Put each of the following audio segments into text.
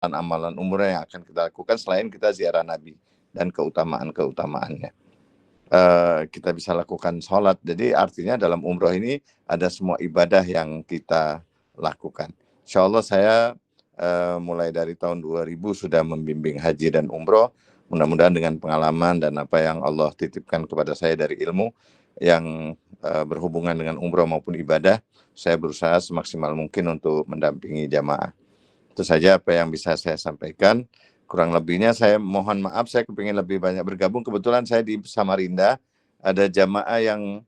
amalan umrah yang akan kita lakukan selain kita ziarah Nabi dan keutamaan-keutamaannya. Kita bisa lakukan sholat. Jadi artinya dalam umroh ini ada semua ibadah yang kita lakukan. Insya Allah saya mulai dari tahun 2000 sudah membimbing haji dan umroh. Mudah-mudahan dengan pengalaman dan apa yang Allah titipkan kepada saya dari ilmu yang berhubungan dengan umroh maupun ibadah, saya berusaha semaksimal mungkin untuk mendampingi jamaah. Itu saja apa yang bisa saya sampaikan. Kurang lebihnya saya mohon maaf, saya kepingin lebih banyak bergabung. Kebetulan saya di Samarinda ada jamaah yang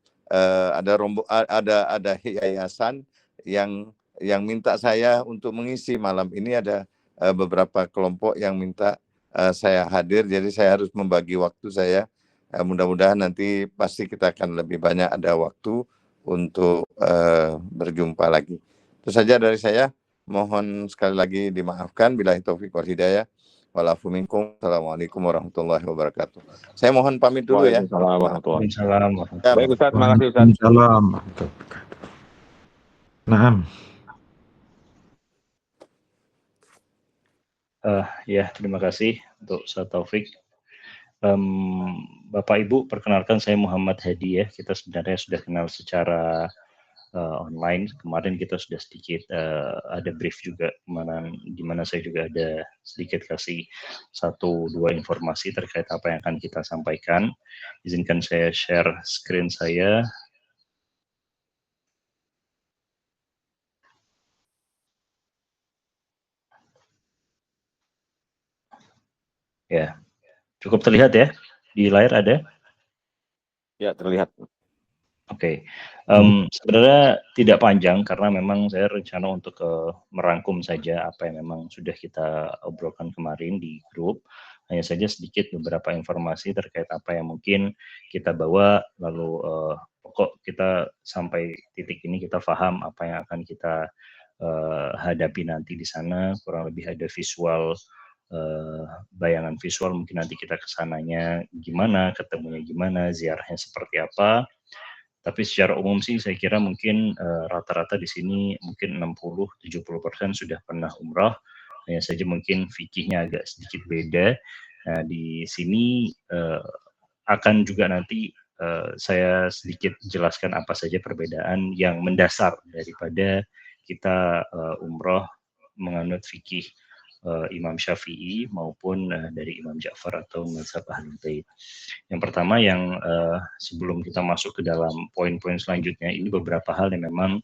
ada yayasan yang minta saya untuk mengisi malam ini. Ada beberapa kelompok yang minta saya hadir, jadi saya harus membagi waktu saya. Mudah-mudahan nanti pasti kita akan lebih banyak ada waktu untuk berjumpa lagi. Itu saja dari saya. Mohon sekali lagi dimaafkan. Billahi taufik wal hidayah. Walafu minkum. Assalamualaikum warahmatullahi wabarakatuh. Saya mohon pamit dulu ya. Waalaikumsalam warahmatullahi Waalaikumsalam wabarakatuh. Ya, Baik Ustaz, terima kasih Ustaz. Waalaikumsalam. Naam. Ya, terima kasih untuk Ustaz Taufik. Bapak Ibu, perkenalkan saya Muhammad Hadi ya. Kita sebenarnya sudah kenal secara online. Kemarin kita sudah sedikit ada brief juga di mana saya juga ada sedikit kasih 1-2 informasi terkait apa yang akan kita sampaikan. Izinkan saya share screen saya. Ya, cukup terlihat ya? Di layar ada? Ya, terlihat. Oke, sebenarnya tidak panjang karena memang saya rencana untuk merangkum saja apa yang memang sudah kita obrolkan kemarin di grup. Hanya saja sedikit beberapa informasi terkait apa yang mungkin kita bawa, lalu pokok kita sampai titik ini kita paham apa yang akan kita hadapi nanti di sana. Kurang lebih ada visual, bayangan visual, mungkin nanti kita kesananya gimana, ketemunya gimana, ziarahnya seperti apa. Tapi secara umum sih saya kira mungkin rata-rata di sini mungkin 60-70% sudah pernah umrah. Hanya saja mungkin fikihnya agak sedikit beda. Nah, di sini akan juga nanti saya sedikit jelaskan apa saja perbedaan yang mendasar daripada kita umroh menganut fikih Imam Syafi'i maupun dari Imam Ja'far atau mazhab Ahlul Bait. Yang pertama yang sebelum kita masuk ke dalam poin-poin selanjutnya, ini beberapa hal yang memang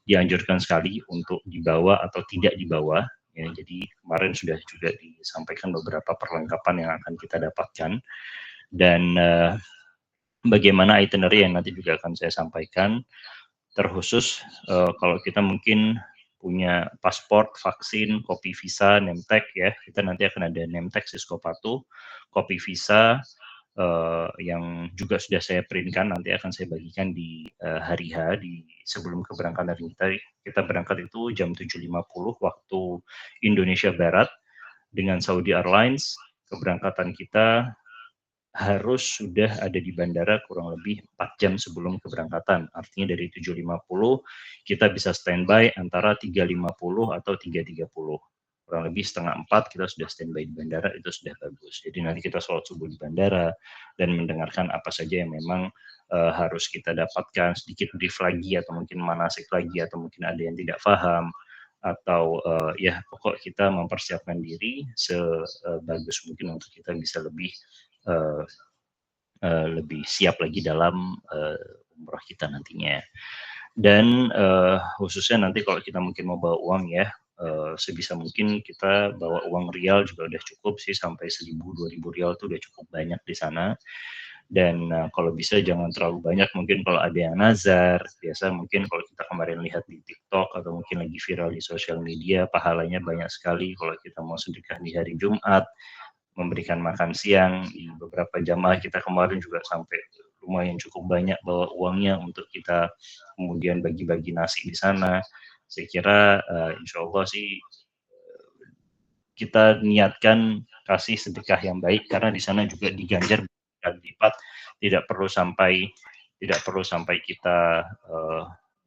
dianjurkan sekali untuk dibawa atau tidak dibawa. Ya, jadi kemarin sudah juga disampaikan beberapa perlengkapan yang akan kita dapatkan dan bagaimana itinerary yang nanti juga akan saya sampaikan. Terkhusus kalau kita mungkin punya paspor, vaksin, kopi visa, name tag ya, kita nanti akan ada name tag Siskopatu, kopi visa yang juga sudah saya printkan, nanti akan saya bagikan di hari H di sebelum keberangkatan kita. Kita berangkat itu jam 7.50 waktu Indonesia Barat dengan Saudi Airlines. Keberangkatan kita harus sudah ada di bandara kurang lebih 4 jam sebelum keberangkatan. Artinya dari 7.50 kita bisa standby antara 3.50 atau 3.30. Kurang lebih setengah 4 kita sudah standby di bandara, itu sudah bagus. Jadi nanti kita sholat subuh di bandara dan mendengarkan apa saja yang memang harus kita dapatkan, sedikit brief lagi atau mungkin manasik lagi atau mungkin ada yang tidak paham atau ya pokok kita mempersiapkan diri sebagus mungkin untuk kita bisa lebih siap lagi dalam umroh kita nantinya. Dan khususnya nanti kalau kita mungkin mau bawa uang ya, sebisa mungkin kita bawa uang rial juga udah cukup sih, sampai 1.000-2.000 rial itu udah cukup banyak di sana. Dan kalau bisa jangan terlalu banyak, mungkin kalau ada yang nazar, biasa mungkin kalau kita kemarin lihat di TikTok atau mungkin lagi viral di sosial media, pahalanya banyak sekali kalau kita mau sedekah di hari Jumat, memberikan makan siang. Di beberapa jamaah kita kemarin juga sampai lumayan cukup banyak bawa uangnya untuk kita kemudian bagi-bagi nasi di sana. Saya kira insya Allah sih kita niatkan kasih sedekah yang baik, karena di sana juga diganjar kali lipat. Tidak perlu sampai kita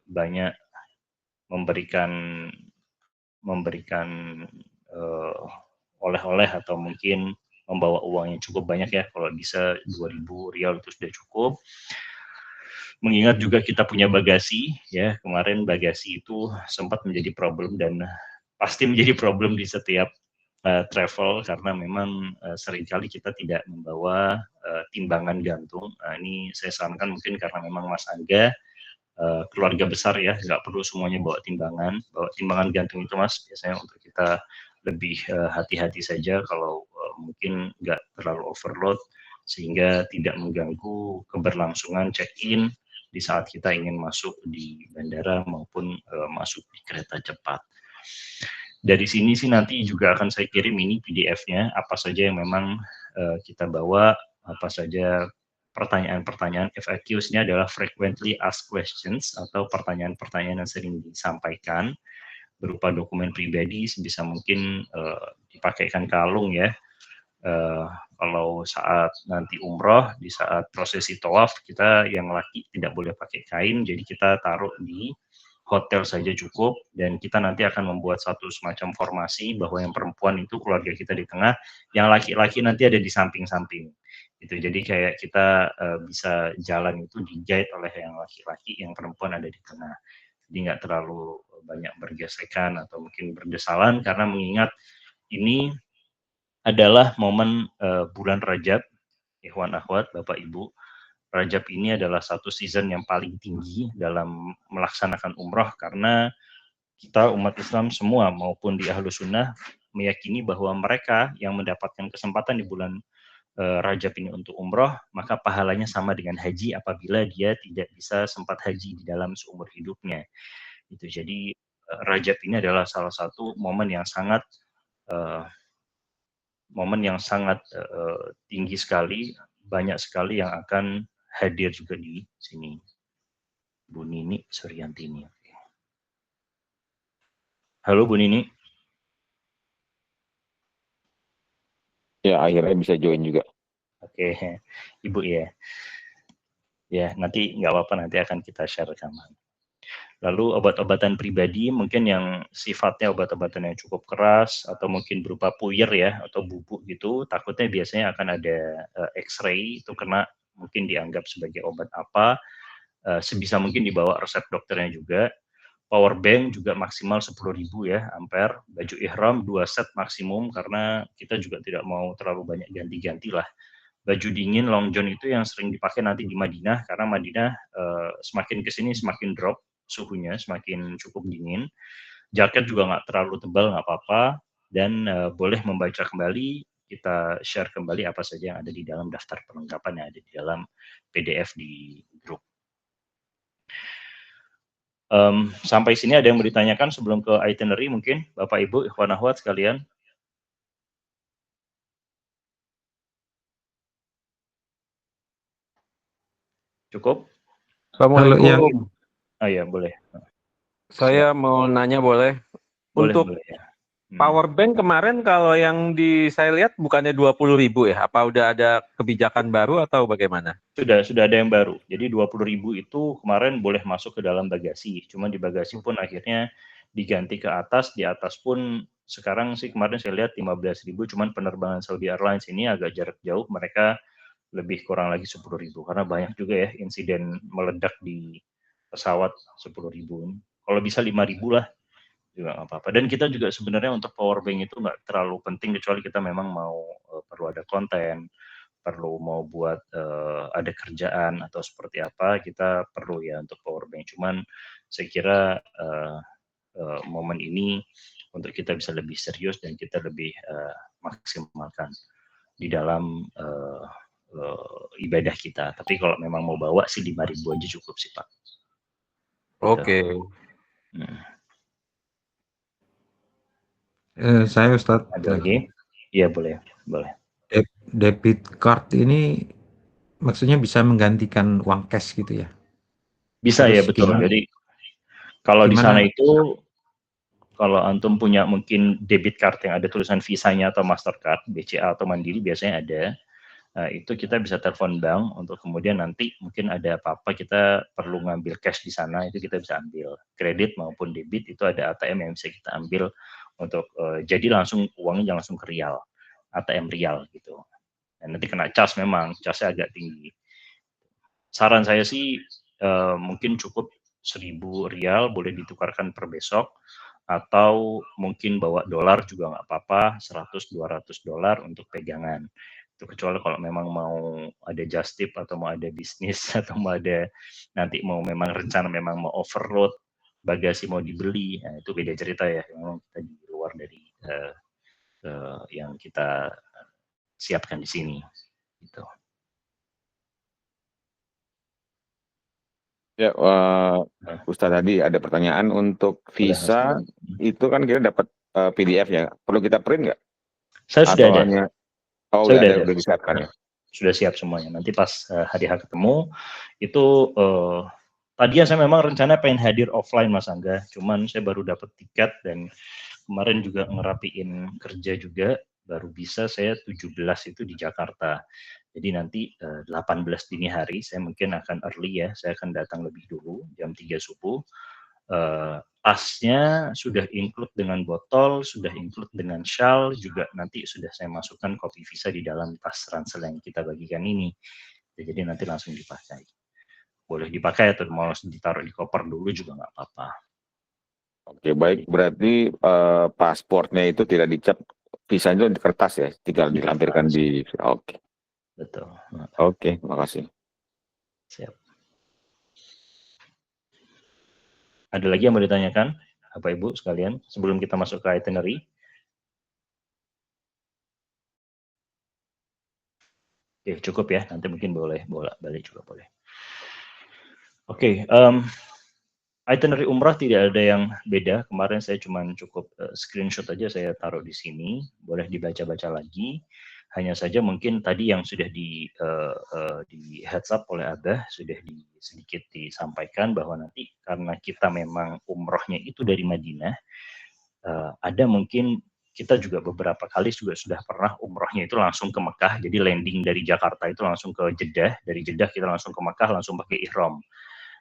banyak memberikan oleh-oleh atau mungkin membawa uang yang cukup banyak ya, kalau bisa 2.000 rial itu sudah cukup. Mengingat juga kita punya bagasi ya, kemarin bagasi itu sempat menjadi problem dan pasti menjadi problem di setiap travel karena memang seringkali kita tidak membawa timbangan gantung. Ini saya sarankan mungkin karena memang Mas Angga keluarga besar ya, nggak perlu semuanya bawa timbangan. Bawa timbangan gantung itu Mas biasanya untuk kita lebih hati-hati saja kalau mungkin nggak terlalu overload sehingga tidak mengganggu keberlangsungan check-in di saat kita ingin masuk di bandara maupun masuk di kereta cepat. Dari sini sih nanti juga akan saya kirim ini PDF-nya, apa saja yang memang kita bawa, apa saja pertanyaan-pertanyaan. FAQs-nya adalah frequently asked questions atau pertanyaan-pertanyaan yang sering disampaikan berupa dokumen pribadi sebisa mungkin dipakaikan kalung ya. Kalau saat nanti umroh, di saat prosesi tawaf, kita yang laki tidak boleh pakai kain, jadi kita taruh di hotel saja cukup, dan kita nanti akan membuat satu semacam formasi bahwa yang perempuan itu keluarga kita di tengah, yang laki-laki nanti ada di samping-samping. Itu jadi kayak kita bisa jalan itu di-guide oleh yang laki-laki, yang perempuan ada di tengah. Jadi nggak terlalu banyak bergesekan atau mungkin berdesalan, karena mengingat ini adalah momen bulan Rajab, ikhwan akhwat, Bapak Ibu. Rajab ini adalah satu season yang paling tinggi dalam melaksanakan umroh karena kita umat Islam semua maupun di Ahlus Sunnah meyakini bahwa mereka yang mendapatkan kesempatan di bulan Rajab ini untuk umroh, maka pahalanya sama dengan haji apabila dia tidak bisa sempat haji di dalam seumur hidupnya. Itu jadi Rajab ini adalah salah satu momen yang sangat tinggi sekali, banyak sekali yang akan hadir juga di sini. Bu Nini Suryantini. Halo Bu Nini. Ya, akhirnya bisa join juga. Oke, Ibu ya. Ya, nanti nggak apa-apa, nanti akan kita share rekaman. Lalu obat-obatan pribadi mungkin yang sifatnya obat-obatan yang cukup keras atau mungkin berupa puyer ya atau bubuk gitu, takutnya biasanya akan ada X-ray itu kena, mungkin dianggap sebagai obat apa, sebisa mungkin dibawa resep dokternya juga. Power bank juga maksimal 10.000 ya ampere. Baju ihram 2 set maksimum karena kita juga tidak mau terlalu banyak ganti-ganti lah. Baju dingin long john itu yang sering dipakai nanti di Madinah karena Madinah semakin kesini semakin drop suhunya, semakin cukup dingin. Jaket juga nggak terlalu tebal, nggak apa-apa, dan boleh membaca kembali, kita share kembali apa saja yang ada di dalam daftar perlengkapan yang ada di dalam PDF di grup. Sampai sini ada yang mau ditanyakan sebelum ke itinerary mungkin, Bapak Ibu, ikhwan akhwat sekalian? Cukup? Assalamualaikum. Ya boleh. Saya mau nanya boleh? Boleh, Untuk boleh ya. power bank kemarin kalau yang saya lihat bukannya 20.000 ya? Apa udah ada kebijakan baru atau bagaimana? Sudah ada yang baru. Jadi 20.000 itu kemarin boleh masuk ke dalam bagasi. Cuma di bagasi pun akhirnya diganti ke atas. Di atas pun sekarang sih kemarin saya lihat 15.000. Cuman penerbangan Saudi Airlines ini agak jarak jauh. Mereka lebih kurang lagi 10.000. Karena banyak juga ya insiden meledak di pesawat 10.000. Kalau bisa 5.000 lah juga nggak apa-apa. Dan kita juga sebenarnya untuk power bank itu nggak terlalu penting kecuali kita memang mau perlu ada konten, perlu mau buat ada kerjaan atau seperti apa, kita perlu ya untuk power bank. Cuman saya kira momen ini untuk kita bisa lebih serius dan kita lebih maksimalkan di dalam ibadah kita. Tapi kalau memang mau bawa sih 5.000 aja cukup sih Pak. Oke. Saya Ustadz. Ada lagi? Iya boleh. Debit card ini maksudnya bisa menggantikan uang cash gitu ya? Bisa. Terus ya betul. Gimana? Jadi kalau di sana itu kalau antum punya mungkin debit card yang ada tulisan Visa-nya atau Mastercard, BCA atau Mandiri biasanya ada. Itu kita bisa telepon bank untuk kemudian nanti mungkin ada apa-apa kita perlu ngambil cash di sana, itu kita bisa ambil. Kredit maupun debit itu ada ATM yang bisa kita ambil jadi langsung uangnya langsung ke rial, ATM rial gitu. Dan nanti kena cas, memang casnya agak tinggi. Saran saya sih mungkin cukup 1.000 rial boleh ditukarkan per besok, atau mungkin bawa dolar juga nggak apa-apa, 100-200 dolar untuk pegangan. Itu kecuali kalau memang mau ada just tip atau mau ada bisnis atau mau ada nanti mau memang rencana memang mau overload bagasi mau dibeli, nah itu beda cerita ya. Memang kita di luar dari yang kita siapkan di sini. Gitu. Ya, Ustaz tadi ada pertanyaan untuk visa itu kan kita dapat PDF ya. Perlu kita print nggak? Saya sudah ada. Saya udah disiapkan ya. Sudah siap semuanya. Nanti pas hari H ketemu itu tadinya saya memang rencana pengen hadir offline Mas Angga, cuman saya baru dapat tiket dan kemarin juga ngerapiin kerja juga, baru bisa saya 17 itu di Jakarta. Jadi nanti 18 dini hari saya mungkin akan early ya, saya akan datang lebih dulu jam 3 subuh. Tasnya sudah include dengan botol, sudah include dengan shawl, juga nanti sudah saya masukkan kopi visa di dalam tas ransel yang kita bagikan ini. Jadi nanti langsung dipakai. Boleh dipakai atau mau ditaruh di koper dulu juga nggak apa-apa. Oke, baik. Berarti pasportnya itu tidak dicap, visa itu di kertas ya, tinggal dilampirkan di. Oke. Betul. Oke, makasih. Siap. Ada lagi yang mau ditanyakan, Bapak Ibu sekalian, sebelum kita masuk ke itinerary? Oke, cukup ya. Nanti mungkin boleh bolak-balik juga boleh. Oke, itinerary umrah tidak ada yang beda. Kemarin saya cuma cukup screenshot aja saya taruh di sini. Boleh dibaca-baca lagi. Hanya saja mungkin tadi yang sudah di heads up oleh Abah sudah sedikit disampaikan bahwa nanti karena kita memang umrohnya itu dari Madinah, ada mungkin kita juga beberapa kali juga sudah pernah umrohnya itu langsung ke Mekah. Jadi landing dari Jakarta itu langsung ke Jeddah. Dari Jeddah kita langsung ke Mekah langsung pakai ihram.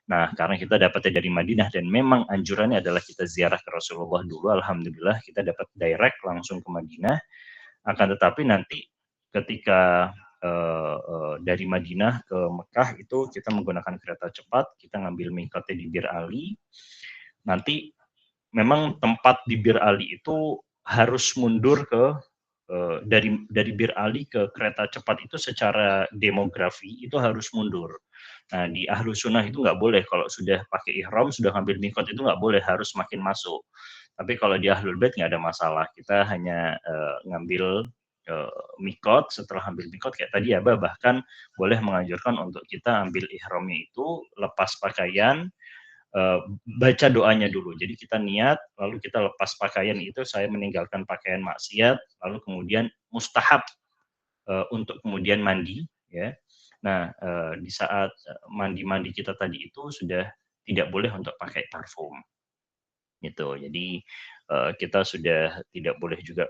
Nah, karena kita dapatnya dari Madinah dan memang anjurannya adalah kita ziarah ke Rasulullah dulu, alhamdulillah kita dapat direct langsung ke Madinah. Akan tetapi nanti ketika dari Madinah ke Mekah itu kita menggunakan kereta cepat, kita ngambil mikotnya di Bir Ali. Nanti memang tempat di Bir Ali itu harus mundur ke dari Bir Ali ke kereta cepat itu secara demografi itu harus mundur. Nah, di ahlu sunnah itu nggak boleh kalau sudah pakai ihram, sudah ngambil mikot itu nggak boleh, harus makin masuk. Tapi kalau di ahlul bait nggak ada masalah, kita hanya ngambil mikot, setelah ambil mikot kayak tadi ya, bahkan boleh menganjurkan untuk kita ambil ihramnya itu lepas pakaian, baca doanya dulu. Jadi kita niat, lalu kita lepas pakaian itu, saya meninggalkan pakaian maksiat, lalu kemudian mustahab untuk kemudian mandi, ya. Nah, di saat mandi-mandi kita tadi itu sudah tidak boleh untuk pakai parfum, gitu. Jadi kita sudah tidak boleh juga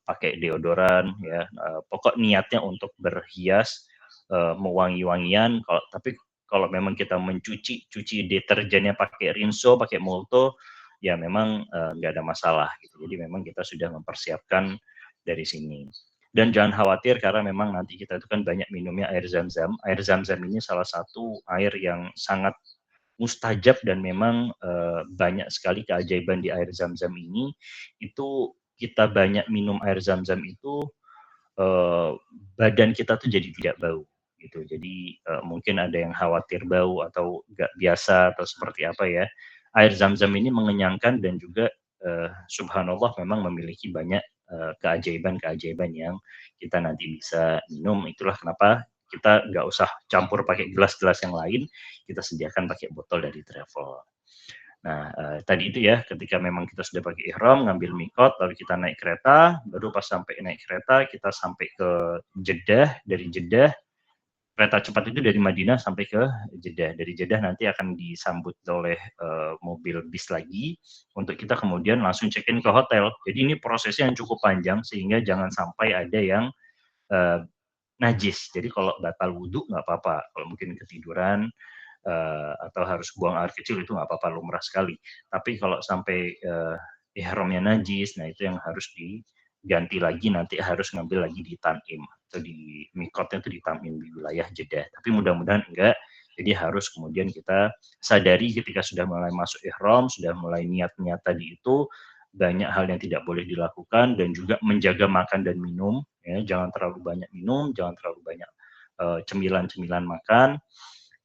pakai deodoran, ya. Pokok niatnya untuk berhias, mewangi-wangian. Tapi kalau memang kita cuci deterjennya pakai Rinso, pakai Molto, ya memang nggak ada masalah, gitu. Jadi memang kita sudah mempersiapkan dari sini. Dan jangan khawatir karena memang nanti kita itu kan banyak minumnya air zam-zam. Air zam-zam ini salah satu air yang sangat mustajab dan memang banyak sekali keajaiban di air zam-zam ini. Itu kita banyak minum air zam-zam itu badan kita tuh jadi tidak bau gitu. Jadi mungkin ada yang khawatir bau atau nggak biasa atau seperti apa ya. Air zam-zam ini mengenyangkan dan juga subhanallah memang memiliki banyak keajaiban-keajaiban yang kita nanti bisa minum. Itulah kenapa kita nggak usah campur pakai gelas-gelas yang lain, kita sediakan pakai botol dari travel. Nah, tadi itu ya, ketika memang kita sudah pakai ihram, ngambil mikot, lalu kita naik kereta, baru pas sampai naik kereta, kita sampai ke Jeddah, dari Jeddah, kereta cepat itu dari Madinah sampai ke Jeddah. Dari Jeddah nanti akan disambut oleh mobil bis lagi, untuk kita kemudian langsung check-in ke hotel. Jadi ini prosesnya yang cukup panjang, sehingga jangan sampai ada yang najis. Jadi kalau batal wudhu nggak apa-apa, kalau mungkin ketiduran atau harus buang air kecil itu nggak apa-apa, lumrah sekali. Tapi kalau sampai ihramnya najis, nah itu yang harus diganti lagi, nanti harus ngambil lagi di Tan'im atau di mikotnya itu di Tan'im di wilayah Jeddah. Tapi mudah-mudahan enggak. Jadi harus kemudian kita sadari ketika sudah mulai masuk ihram, sudah mulai niat-niat tadi itu banyak hal yang tidak boleh dilakukan, dan juga menjaga makan dan minum, ya, jangan terlalu banyak minum, jangan terlalu banyak cemilan-cemilan makan.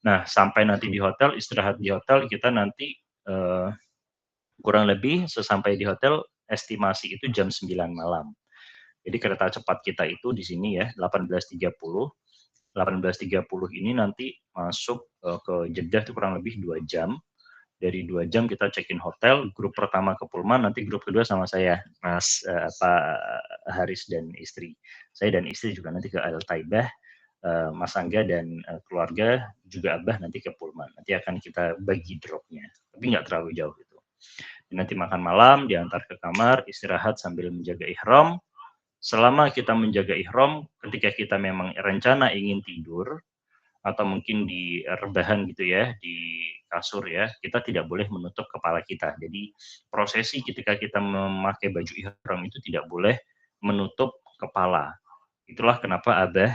Nah, sampai nanti di hotel, istirahat di hotel, kita nanti kurang lebih sesampai di hotel estimasi itu jam 9 malam. Jadi kereta cepat kita itu di sini ya 18.30. 18.30 ini nanti masuk ke Jeddah itu kurang lebih 2 jam. Dari 2 jam kita check-in hotel, grup pertama ke Pullman, nanti grup kedua sama saya, Mas Haris dan istri. Saya dan istri juga nanti ke Al Taibah, Mas Angga dan keluarga juga Abah nanti ke Pullman. Nanti akan kita bagi dropnya, tapi nggak terlalu jauh itu. Nanti makan malam, diantar ke kamar, istirahat sambil menjaga ihram. Selama kita menjaga ihram, ketika kita memang rencana ingin tidur, atau mungkin di rebahan gitu ya, di kasur ya, kita tidak boleh menutup kepala kita. Jadi prosesi ketika kita memakai baju ihram itu tidak boleh menutup kepala. Itulah kenapa Abah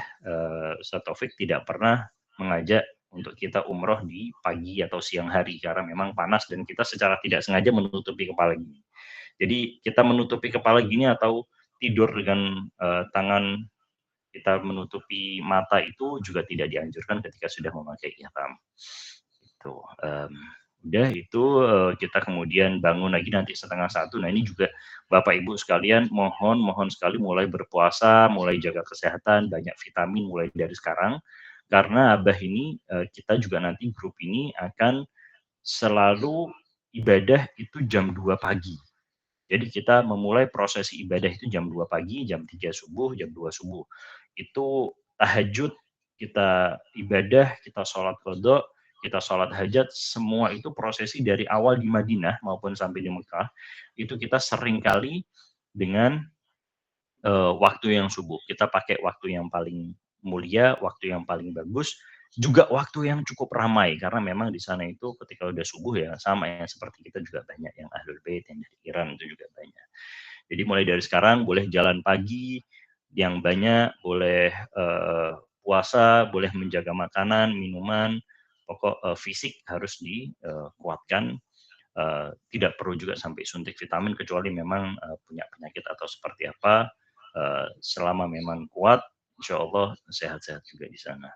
Ustaz Taufik tidak pernah mengajak untuk kita umroh di pagi atau siang hari, karena memang panas dan kita secara tidak sengaja menutupi kepala gini. Jadi kita menutupi kepala gini atau tidur dengan tangan kita menutupi mata itu juga tidak dianjurkan ketika sudah memakai ihram. Itu udah itu kita kemudian bangun lagi nanti 12:30. Nah, ini juga Bapak Ibu sekalian mohon sekali mulai berpuasa, mulai jaga kesehatan, banyak vitamin mulai dari sekarang. Karena Abah ini kita juga nanti grup ini akan selalu ibadah itu jam 2 pagi. Jadi kita memulai prosesi ibadah itu jam 2 pagi, jam 3 subuh, jam 2 subuh. Itu tahajud, kita ibadah, kita sholat qadha, kita sholat hajat, semua itu prosesi dari awal di Madinah maupun sampai di Mekah, itu kita seringkali dengan waktu yang subuh. Kita pakai waktu yang paling mulia, waktu yang paling bagus, juga waktu yang cukup ramai, karena memang di sana itu ketika udah subuh ya sama ya seperti kita juga banyak yang Ahlul Bait yang dari Iran itu juga banyak. Jadi mulai dari sekarang boleh jalan pagi yang banyak, boleh puasa, boleh menjaga makanan, minuman, pokok fisik harus dikuatkan. Tidak perlu juga sampai suntik vitamin kecuali memang punya penyakit atau seperti apa. Selama memang kuat, insya Allah sehat-sehat juga di sana.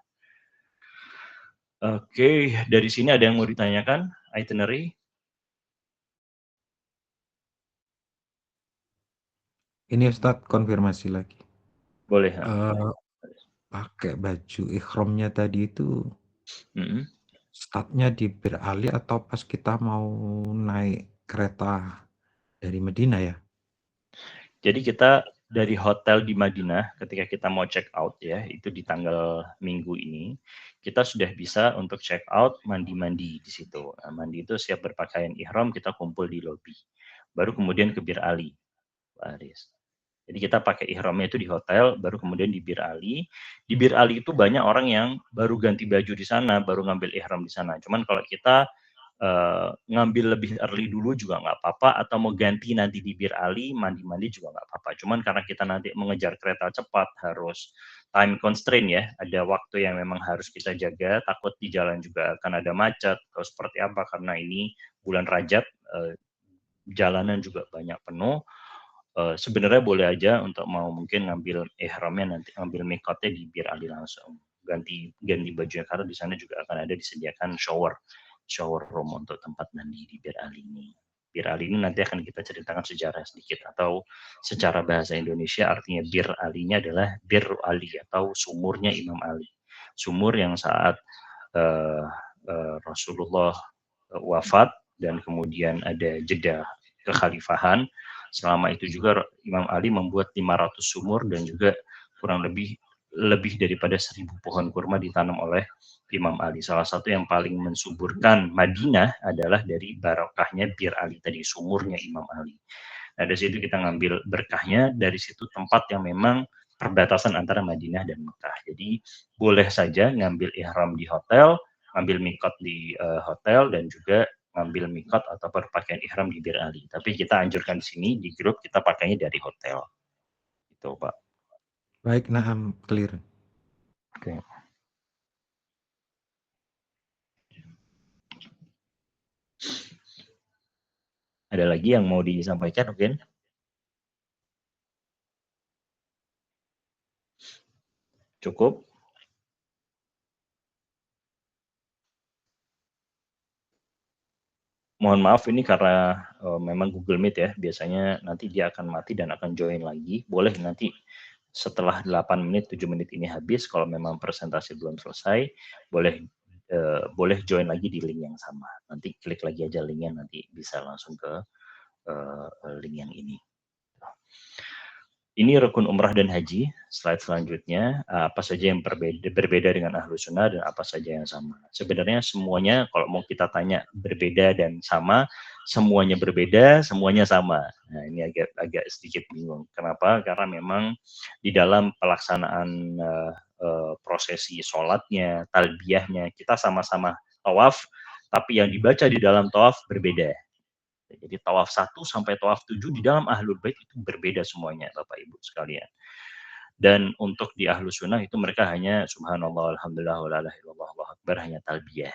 Oke, dari sini ada yang mau ditanyakan? Itinerary? Ini Ustadz konfirmasi lagi. Boleh. Pakai baju ihramnya tadi itu startnya di Bir Ali atau pas kita mau naik kereta dari Madinah ya? Jadi kita dari hotel di Madinah ketika kita mau check out ya, itu di tanggal Minggu ini, kita sudah bisa untuk check out, mandi-mandi di situ. Nah, mandi itu siap berpakaian ihram, kita kumpul di lobi. Baru kemudian ke Bir Ali, Pak Aris. Jadi kita pakai ihramnya itu di hotel, baru kemudian di Bir Ali. Di Bir Ali itu banyak orang yang baru ganti baju di sana, baru ngambil ihram di sana. Cuman kalau kita ngambil lebih early dulu juga nggak apa-apa, atau mau ganti nanti di Bir Ali, mandi-mandi juga nggak apa-apa. Cuman karena kita nanti mengejar kereta cepat, harus time constraint ya, ada waktu yang memang harus kita jaga, takut di jalan juga akan ada macet atau seperti apa, karena ini bulan Rajab, jalanan juga banyak penuh. Sebenarnya boleh aja untuk mau mungkin ngambil ihramnya nanti, ngambil mikotnya di Bir Ali langsung, ganti bajunya, karena di sana juga akan ada disediakan shower room untuk tempat mandi di Bir Ali ini. Bir Ali ini nanti akan kita ceritakan sejarah sedikit, atau secara bahasa Indonesia artinya Bir Ali-nya adalah Bir Ali atau sumurnya Imam Ali. Sumur yang saat Rasulullah wafat dan kemudian ada jeda kekhalifahan, selama itu juga Imam Ali membuat 500 sumur dan juga kurang lebih daripada 1.000 pohon kurma ditanam oleh Imam Ali. Salah satu yang paling mensuburkan Madinah adalah dari barokahnya Bir Ali tadi, sumurnya Imam Ali. Nah, dari situ kita ngambil berkahnya, dari situ tempat yang memang perbatasan antara Madinah dan Mekah. Jadi boleh saja ngambil ihram di hotel, ngambil mikot di hotel, dan juga ngambil mikot atau berpakaian ihram di Bir Ali. Tapi kita anjurkan di sini di grup kita pakainya dari hotel. Itu Pak. Baik, naam, clear. Oke. Ada lagi yang mau disampaikan mungkin? Cukup? Mohon maaf ini karena memang Google Meet ya, biasanya nanti dia akan mati dan akan join lagi. Boleh nanti setelah 8 menit, 7 menit ini habis, kalau memang presentasi belum selesai, boleh join lagi di link yang sama. Nanti klik lagi aja linknya, nanti bisa langsung ke link yang ini. Ini rukun umrah dan haji. Slide selanjutnya, apa saja yang berbeda dengan Ahlus Sunnah dan apa saja yang sama. Sebenarnya semuanya kalau mau kita tanya berbeda dan sama, semuanya berbeda, semuanya sama. Nah, ini agak sedikit bingung. Kenapa? Karena memang di dalam pelaksanaan prosesi sholatnya, talbiyahnya, kita sama-sama tawaf, tapi yang dibaca di dalam tawaf berbeda. Jadi tawaf 1 sampai tawaf 7 di dalam Ahlul Bait itu berbeda semuanya Bapak Ibu sekalian. Dan untuk di Ahlus Sunnah itu mereka hanya subhanallah, alhamdulillah, wa la ilaha illallah, Allahu akbar, hanya talbiyah.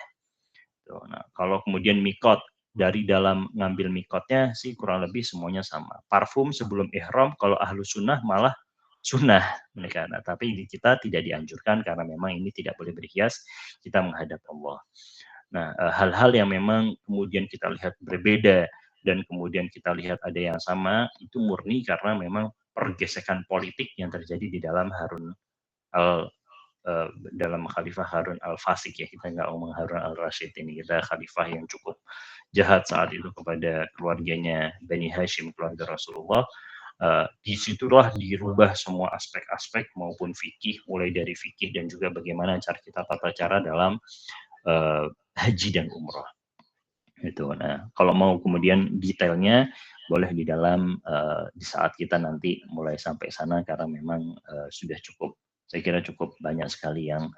Nah, kalau kemudian mikot, dari dalam ngambil mikotnya sih kurang lebih semuanya sama. Parfum sebelum ihram kalau Ahlus Sunnah malah sunnah mereka. Nah, tapi di kita tidak dianjurkan karena memang ini tidak boleh berhias, kita menghadap Allah. Nah, hal-hal yang memang kemudian kita lihat berbeda dan kemudian kita lihat ada yang sama, itu murni karena memang pergesekan politik yang terjadi di dalam dalam Khalifah Harun al-Fasik ya, kita nggak ngomong Harun al-Rashid ini, kita Khalifah yang cukup jahat saat itu kepada keluarganya Bani Hashim, keluarga Rasulullah. Disitulah dirubah semua aspek-aspek maupun fikih, mulai dari fikih dan juga bagaimana cara kita tata cara dalam haji dan umroh. Gitu. Nah, kalau mau kemudian detailnya boleh di dalam di saat kita nanti mulai sampai sana karena memang sudah cukup, saya kira cukup banyak sekali yang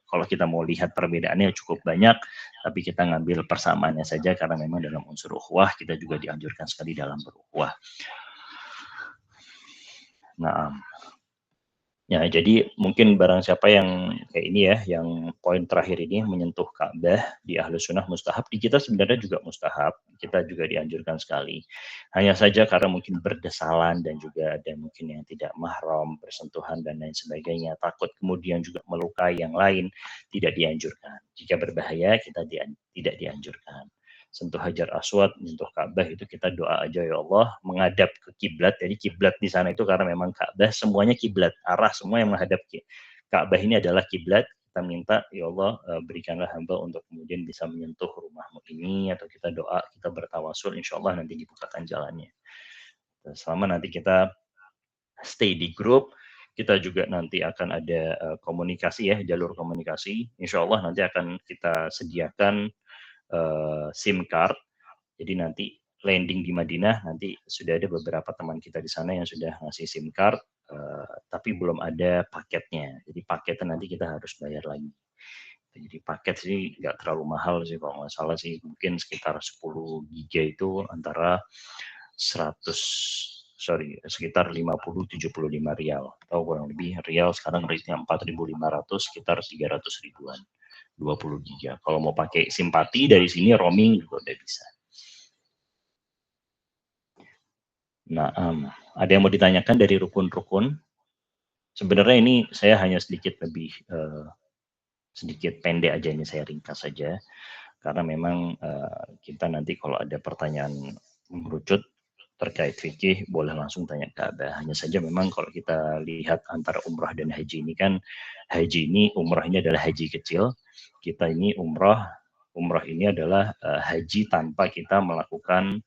kalau kita mau lihat perbedaannya cukup banyak, tapi kita ngambil persamaannya saja karena memang dalam unsur ukhuwah kita juga dianjurkan sekali dalam berukhuwah. Nah, ya, jadi mungkin barang siapa yang kayak ini ya, yang poin terakhir ini menyentuh Ka'bah di Ahlus Sunnah mustahab, di kita sebenarnya juga mustahab, kita juga dianjurkan sekali. Hanya saja karena mungkin berdesalan dan juga ada mungkin yang tidak mahram, bersentuhan dan lain sebagainya, takut kemudian juga melukai yang lain, tidak dianjurkan. Jika berbahaya, kita tidak dianjurkan. Sentuh Hajar Aswad, menyentuh Ka'bah itu kita doa aja ya Allah menghadap ke kiblat. Jadi kiblat di sana itu karena memang Ka'bah semuanya kiblat, arah semua yang menghadap Ka'bah ini adalah kiblat. Kita minta ya Allah berikanlah hamba untuk kemudian bisa menyentuh rumahmu ini, atau kita doa, kita bertawasul, insya Allah nanti dibukakan jalannya. Selama nanti kita stay di grup, kita juga nanti akan ada komunikasi ya, jalur komunikasi. Insya Allah nanti akan kita sediakan SIM card. Jadi nanti landing di Madinah, nanti sudah ada beberapa teman kita di sana yang sudah ngasih SIM card, tapi belum ada paketnya. Jadi paketnya nanti kita harus bayar lagi. Jadi paket sih nggak terlalu mahal sih, kalau nggak salah sih mungkin sekitar 10 giga itu antara sekitar 50-75 rial, atau kurang lebih rial sekarang rate-nya 4.500, sekitar 300 ribuan. 20 giga. Kalau mau pakai simpati dari sini roaming juga udah bisa. Nah, ada yang mau ditanyakan dari rukun-rukun? Sebenarnya ini saya hanya sedikit lebih sedikit pendek aja, ini saya ringkas saja karena memang kita nanti kalau ada pertanyaan mengerucut terkait fikih boleh langsung tanya ke Abah. Hanya saja memang kalau kita lihat antara umrah dan haji ini kan, haji ini umrah ini adalah haji kecil, kita ini umrah ini adalah haji tanpa kita melakukan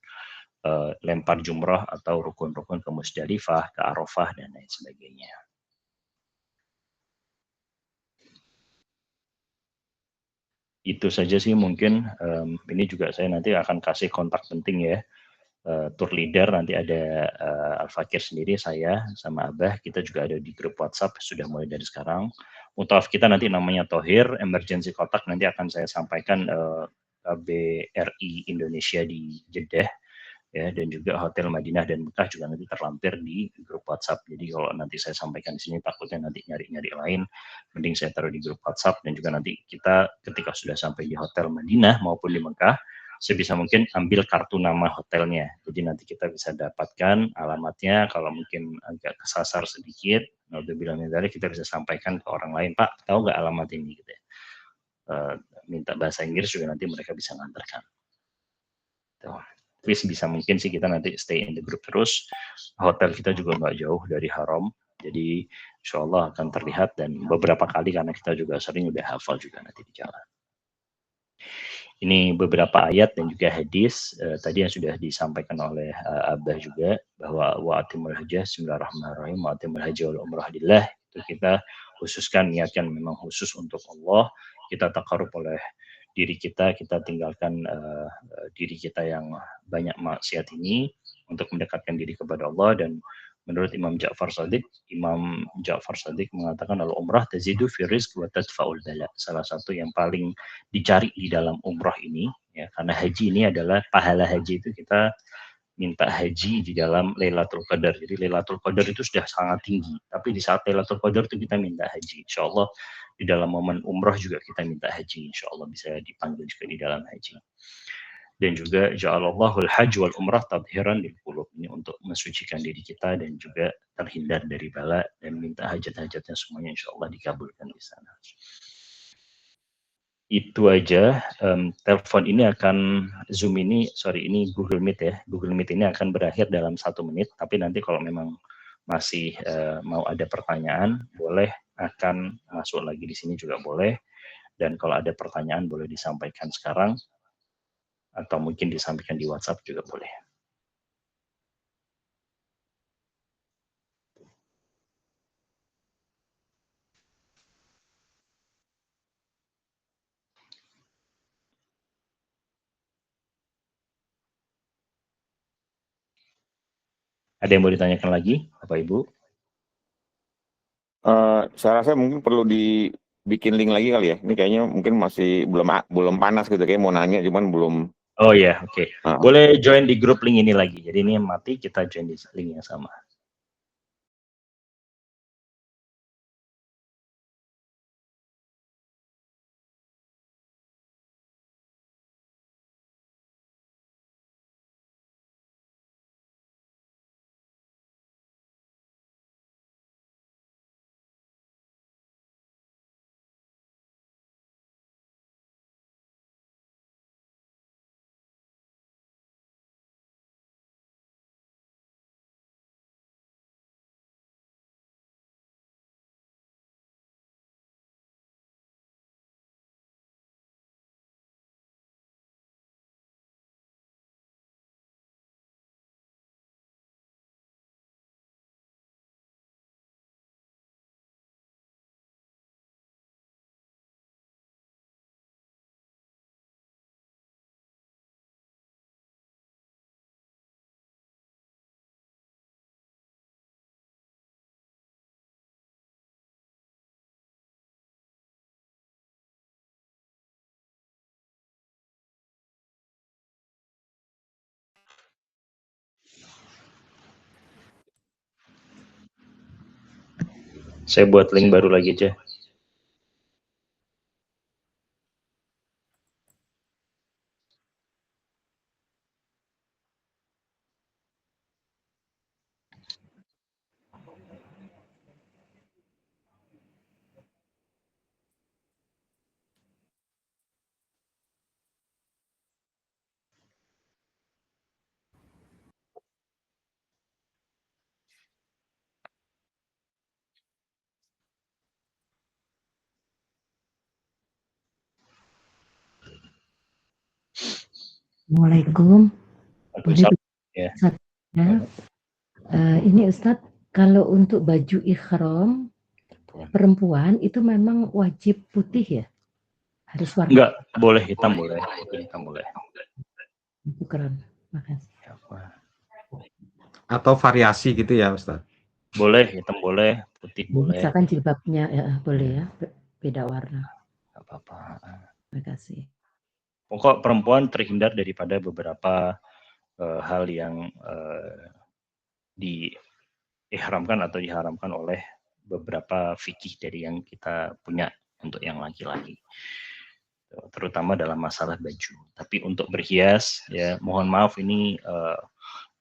lempar jumrah atau rukun-rukun ke Musdalifah, ke Arafah dan lain sebagainya. Itu saja sih mungkin. Ini juga saya nanti akan kasih kontak penting ya. Tour leader nanti ada Al-Fakir sendiri, saya sama Abah, kita juga ada di grup WhatsApp sudah mulai dari sekarang. Mutawaf kita nanti namanya Thohir, emergency kontak nanti akan saya sampaikan KBRI Indonesia di Jeddah, ya, dan juga Hotel Madinah dan Mekah juga nanti terlampir di grup WhatsApp. Jadi kalau nanti saya sampaikan di sini takutnya nanti nyari-nyari lain, mending saya taruh di grup WhatsApp, dan juga nanti kita ketika sudah sampai di Hotel Madinah maupun di Mekah, sebisa mungkin ambil kartu nama hotelnya. Jadi nanti kita bisa dapatkan alamatnya, kalau mungkin agak kesasar sedikit, naudzubillah min dzalik, kita bisa sampaikan ke orang lain, Pak, tahu nggak alamat ini, gitu ya. Minta bahasa Inggris juga nanti mereka bisa ngantarkan. Tuh. Tapi sebisa mungkin sih kita nanti stay in the group terus. Hotel kita juga nggak jauh dari Haram, jadi insya Allah akan terlihat, dan beberapa kali karena kita juga sering udah hafal juga nanti di jalan. Ini beberapa ayat dan juga hadis tadi yang sudah disampaikan oleh Abah juga, bahwa wa'atimul hajjah, bismillahirrahmanirrahim, wa'atimul hajjah wal umrah lillah, itu kita khususkan, niatkan memang khusus untuk Allah, kita takarub oleh diri kita, kita tinggalkan diri kita yang banyak maksiat ini untuk mendekatkan diri kepada Allah. Dan menurut Imam Ja'far Shadiq mengatakan al-umrah tazidu fi rizq wa tadfa'ul bala. Salah satu yang paling dicari di dalam umrah ini, ya, karena haji ini adalah pahala haji itu kita minta haji di dalam Lailatul Qadar. Jadi Lailatul Qadar itu sudah sangat tinggi, tapi di saat Lailatul Qadar itu kita minta haji. Insya Allah di dalam momen umrah juga kita minta haji. Insya Allah bisa dipanggil juga di dalam haji. Dan juga ja'alallahul hajj wal umrah tadhiran lil qulub, ini untuk mensucikan diri kita dan juga terhindar dari bala, dan minta hajat-hajatnya semuanya insya Allah dikabulkan di sana. Itu aja. Telepon ini akan Zoom ini, ini Google Meet ya. Google Meet ini akan berakhir dalam 1 menit. Tapi nanti kalau memang masih mau ada pertanyaan, boleh akan masuk lagi di sini juga boleh. Dan kalau ada pertanyaan boleh disampaikan sekarang, atau mungkin disampaikan di WhatsApp juga boleh. Ada yang mau ditanyakan lagi, Bapak Ibu? Saya rasa mungkin perlu dibikin link lagi kali ya. Ini kayaknya mungkin masih belum panas gitu, kayak mau nanya cuman belum. Oh ya, oke. Boleh join di grup link ini lagi. Jadi ini mati, kita join di link yang sama. Saya buat link baru lagi aja. Assalamualaikum. Boleh Ya. Ustaz, ya? Ini Ustadz, kalau untuk baju ikhram perempuan itu memang wajib putih ya? Harus warna? Enggak, boleh hitam boleh. Hitam boleh. Keren, makasih. Atau variasi gitu ya Ustaz? Boleh, hitam boleh, putih boleh. Misalkan jilbabnya ya, boleh ya, beda warna. Gak apa-apa. Terima kasih. pokok perempuan terhindar daripada beberapa hal yang diihramkan atau diharamkan oleh beberapa fikih dari yang kita punya untuk yang laki-laki, terutama dalam masalah baju. Tapi untuk berhias, ya mohon maaf ini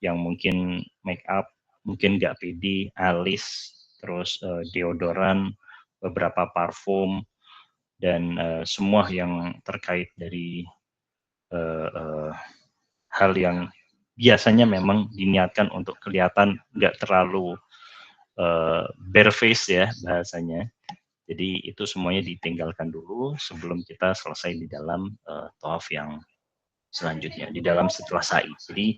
yang mungkin make up, mungkin nggak pede, alis, terus deodoran, beberapa parfum, dan semua yang terkait dari hal yang biasanya memang diniatkan untuk kelihatan nggak terlalu bare face ya bahasanya. Jadi itu semuanya ditinggalkan dulu sebelum kita selesai di dalam tawaf yang selanjutnya, di dalam setelah sa'i. Jadi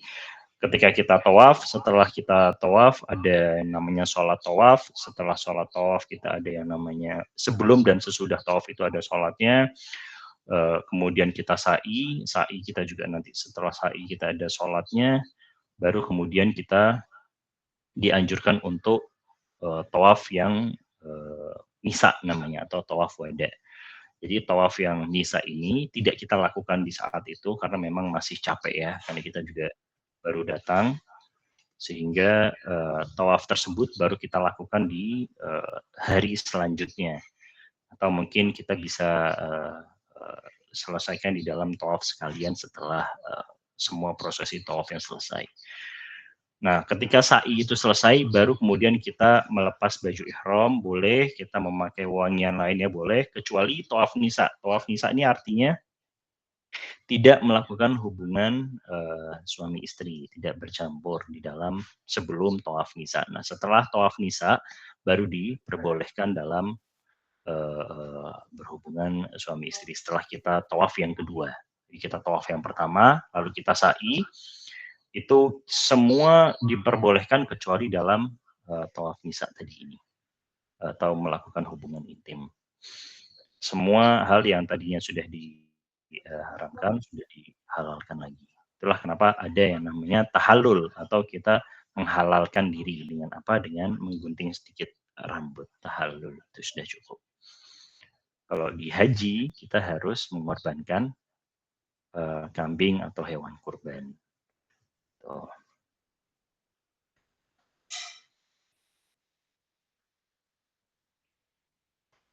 ketika kita tawaf, setelah kita tawaf ada yang namanya sholat tawaf, setelah sholat tawaf kita ada yang namanya sebelum dan sesudah tawaf itu ada sholatnya, kemudian kita sa'i kita juga nanti setelah sa'i kita ada sholatnya, baru kemudian kita dianjurkan untuk tawaf yang nisa namanya atau tawaf wada. Jadi tawaf yang nisa ini tidak kita lakukan di saat itu karena memang masih capek ya, karena kita juga baru datang, sehingga tawaf tersebut baru kita lakukan di hari selanjutnya, atau mungkin kita bisa selesaikan di dalam tawaf sekalian setelah semua prosesi tawaf yang selesai. Nah, ketika sa'i itu selesai, baru kemudian kita melepas baju ihram, boleh, kita memakai wangian lainnya boleh, kecuali tawaf nisa. Tawaf nisa ini artinya tidak melakukan hubungan suami istri, tidak bercampur di dalam sebelum tawaf nisa. Nah, setelah tawaf nisa, baru diperbolehkan dalam berhubungan suami istri setelah kita tawaf yang kedua. Jadi kita tawaf yang pertama, lalu kita sa'i, itu semua diperbolehkan kecuali dalam tawaf nisa tadi ini, atau melakukan hubungan intim. Semua hal yang tadinya sudah diharamkan sudah dihalalkan lagi. Itulah kenapa ada yang namanya tahallul, atau kita menghalalkan diri dengan apa? Dengan menggunting sedikit rambut. Tahallul itu sudah cukup. Kalau di haji kita harus mengorbankan kambing atau hewan kurban. Tuh.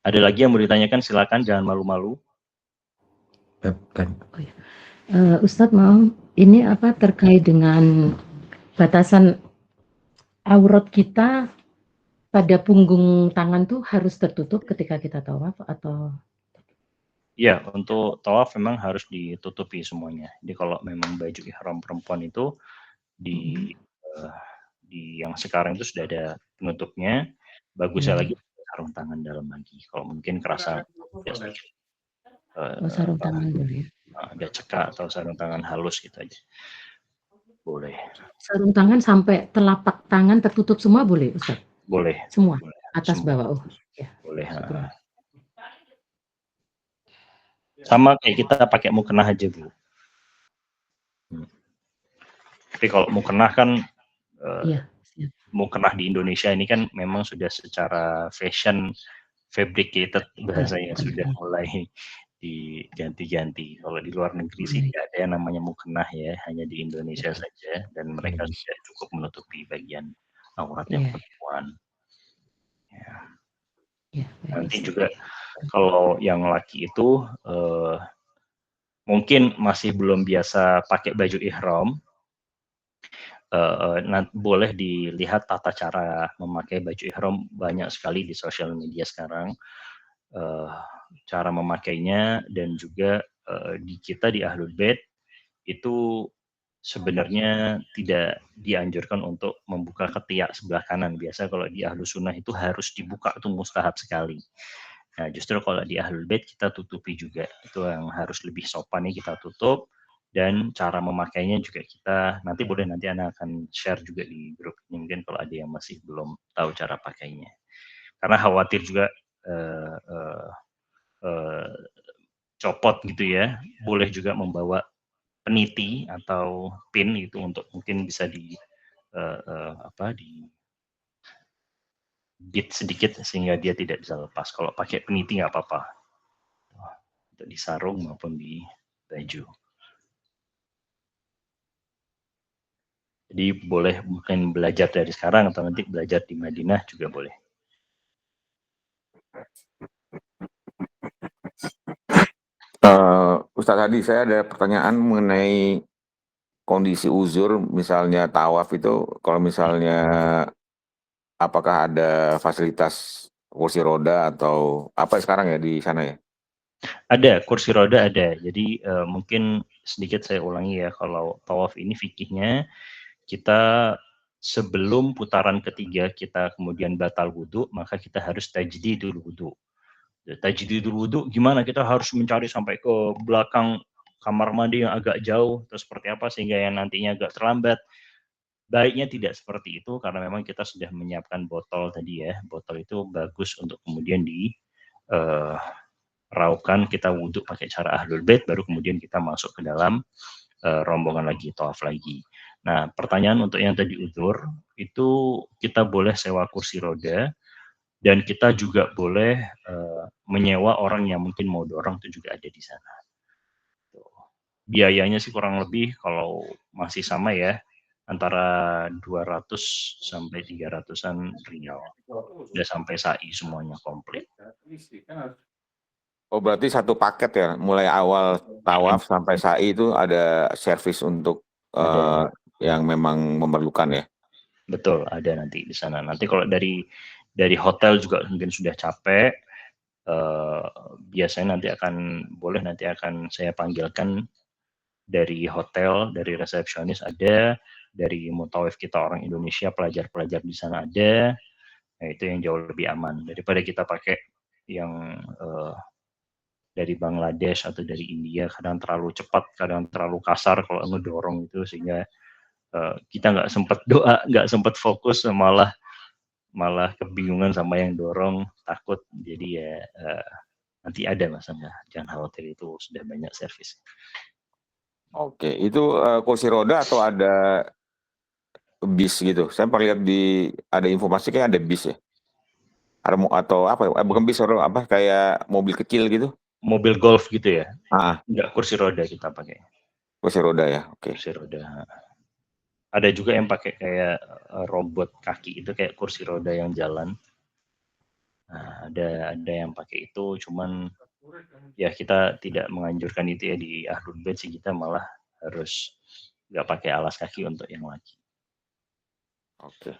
Ada lagi yang mau ditanyakan, silakan, jangan malu-malu. Ustadz mau ini apa terkait dengan batasan aurat kita pada punggung tangan tuh harus tertutup ketika kita tawaf atau? Ya, untuk tawaf memang harus ditutupi semuanya. Jadi kalau memang baju ihram perempuan itu di yang sekarang itu sudah ada penutupnya, bagusnya lagi sarung tangan dalam lagi. Kalau mungkin kerasa sedikit sarung tangan dulu ya. Ada cekak atau sarung tangan halus gitu aja. Boleh. Sarung tangan sampai telapak tangan tertutup semua boleh, Ustaz? Boleh. Semua, Boleh. atas Semua. bawah. Oh, ya. Boleh. Sama kayak kita pakai mukena aja, Bu. Tapi kalau mukena kan mukena di Indonesia ini kan memang sudah secara fashion fabricated bahasanya, sudah mulai diganti-ganti. Kalau di luar negeri sih tidak ada yang namanya mukena ya, hanya di Indonesia saja, dan mereka sudah cukup menutupi bagian auratnya perempuan. Nanti juga kalau yang laki itu mungkin masih belum biasa pakai baju ihram, boleh dilihat tata cara memakai baju ihram, banyak sekali di sosial media sekarang cara memakainya, dan juga di kita di Ahlul Bait itu sebenarnya tidak dianjurkan untuk membuka ketiak sebelah kanan. Biasa kalau di Ahlus Sunnah itu harus dibuka, itu mustahab sekali. Nah, justru kalau di Ahlul Bait kita tutupi juga, itu yang harus lebih sopan nih, kita tutup. Dan cara memakainya juga kita nanti Ana akan share juga di grup ini, mungkin kalau ada yang masih belum tahu cara pakainya, karena khawatir juga copot gitu ya. Boleh juga membawa peniti atau pin itu untuk mungkin bisa di bit sedikit sehingga dia tidak bisa lepas. Kalau pakai peniti nggak apa-apa, untuk di sarung maupun di baju. Jadi boleh mungkin belajar dari sekarang atau nanti belajar di Madinah juga boleh. Ustadz Hadi, saya ada pertanyaan mengenai kondisi uzur, misalnya tawaf itu, kalau misalnya apakah ada fasilitas kursi roda atau apa sekarang ya di sana ya? Ada, kursi roda ada. Jadi mungkin sedikit saya ulangi ya, kalau tawaf ini fikihnya kita sebelum putaran ketiga kita kemudian batal wudhu, maka kita harus tajdidul wudhu. Tajdidul wudhu gimana? Kita harus mencari sampai ke belakang kamar mandi yang agak jauh, terus seperti apa sehingga yang nantinya agak terlambat. Baiknya tidak seperti itu karena memang kita sudah menyiapkan botol tadi ya. Botol itu bagus untuk kemudian di raukan, kita wudhu pakai cara ahlul bait, baru kemudian kita masuk ke dalam rombongan lagi, tawaf lagi. Nah, pertanyaan untuk yang tadi uzur, itu kita boleh sewa kursi roda, dan kita juga boleh menyewa orang yang mungkin mau dorong, itu juga ada di sana. Biayanya sih kurang lebih kalau masih sama ya, antara 200 sampai 300-an rial. Udah sampai sa'i semuanya komplit. Oh, berarti satu paket ya, mulai awal tawaf sampai sa'i itu ada servis untuk yang memang memerlukan ya? Betul, ada nanti di sana. Nanti kalau dari hotel juga mungkin sudah capek, biasanya nanti akan saya panggilkan dari hotel, dari resepsionis ada, dari mutawif kita orang Indonesia, pelajar-pelajar di sana ada. Nah, itu yang jauh lebih aman daripada kita pakai yang dari Bangladesh atau dari India, kadang terlalu cepat, kadang terlalu kasar kalau ngedorong itu, sehingga kita nggak sempat doa, nggak sempat fokus, malah kebingungan sama yang dorong, takut. Jadi ya nanti ada masanya, jangan khawatir, itu sudah banyak servis. Oke, itu kursi roda atau ada bis gitu? Saya pernah lihat ada informasi kayak ada bis ya? Atau apa? Bukan bis, apa kayak mobil kecil gitu? Mobil golf gitu ya? Ah, Enggak, kursi roda kita pakai. kursi roda ya, oke. Kursi roda. Ada juga yang pakai kayak robot kaki itu, kayak kursi roda yang jalan. Nah, ada yang pakai itu, cuman ya kita tidak menganjurkan itu ya di ahlul bait sih, kita malah harus nggak pakai alas kaki untuk yang laki. Oke.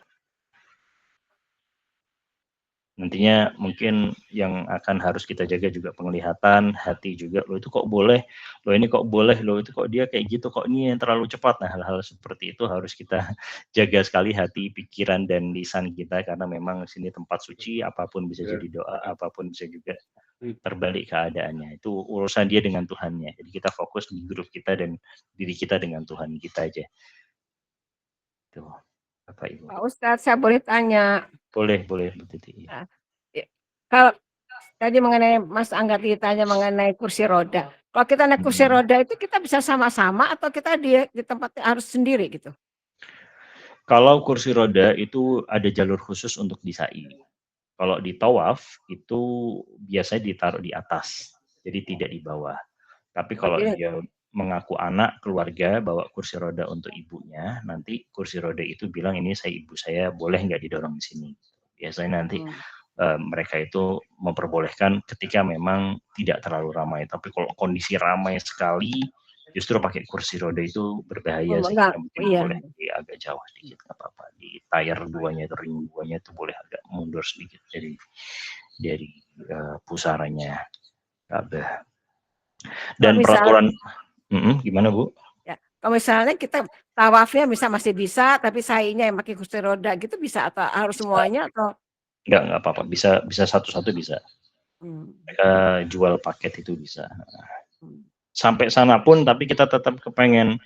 Nantinya mungkin yang akan harus kita jaga juga penglihatan, hati juga. Loh itu kok boleh, loh ini kok boleh, loh itu kok dia kayak gitu, kok ini yang terlalu cepat. Nah, hal-hal seperti itu harus kita jaga sekali hati, pikiran, dan lisan kita, karena memang sini tempat suci, apapun bisa jadi doa, apapun bisa juga terbalik keadaannya. Itu urusan dia dengan Tuhannya. Jadi kita fokus di grup kita dan diri kita dengan Tuhan kita aja. Tuh, Bapak Ibu. Pak Ustadz, saya boleh tanya? Boleh, Bu Titi. Nah, kalau tadi mengenai Mas Angga ditanya mengenai kursi roda. Kalau kita naik kursi roda itu kita bisa sama-sama atau kita di tempat harus sendiri gitu? Kalau kursi roda itu ada jalur khusus untuk di sa'i. Kalau di tawaf itu biasanya ditaruh di atas, jadi tidak di bawah. Tapi kalau dia mengaku anak keluarga bawa kursi roda untuk ibunya, nanti kursi roda itu bilang, ini ibu saya, boleh nggak didorong di sini. Biasanya nanti mereka itu memperbolehkan ketika memang tidak terlalu ramai. Tapi kalau kondisi ramai sekali, justru pakai kursi roda itu berbahaya sih. Mungkin boleh agak jauh sedikit, nggak apa-apa. Di tire duanya, ring duanya itu boleh agak mundur sedikit dari pusaranya Ka'bah. Dan peraturan gimana Bu? Ya, kalau misalnya kita tawafnya masih bisa, tapi sa'inya yang pakai kursi roda gitu bisa, atau harus semuanya atau? Enggak apa-apa, bisa satu-satu bisa. Mereka jual paket itu bisa. Sampai sana pun, tapi kita tetap kepengen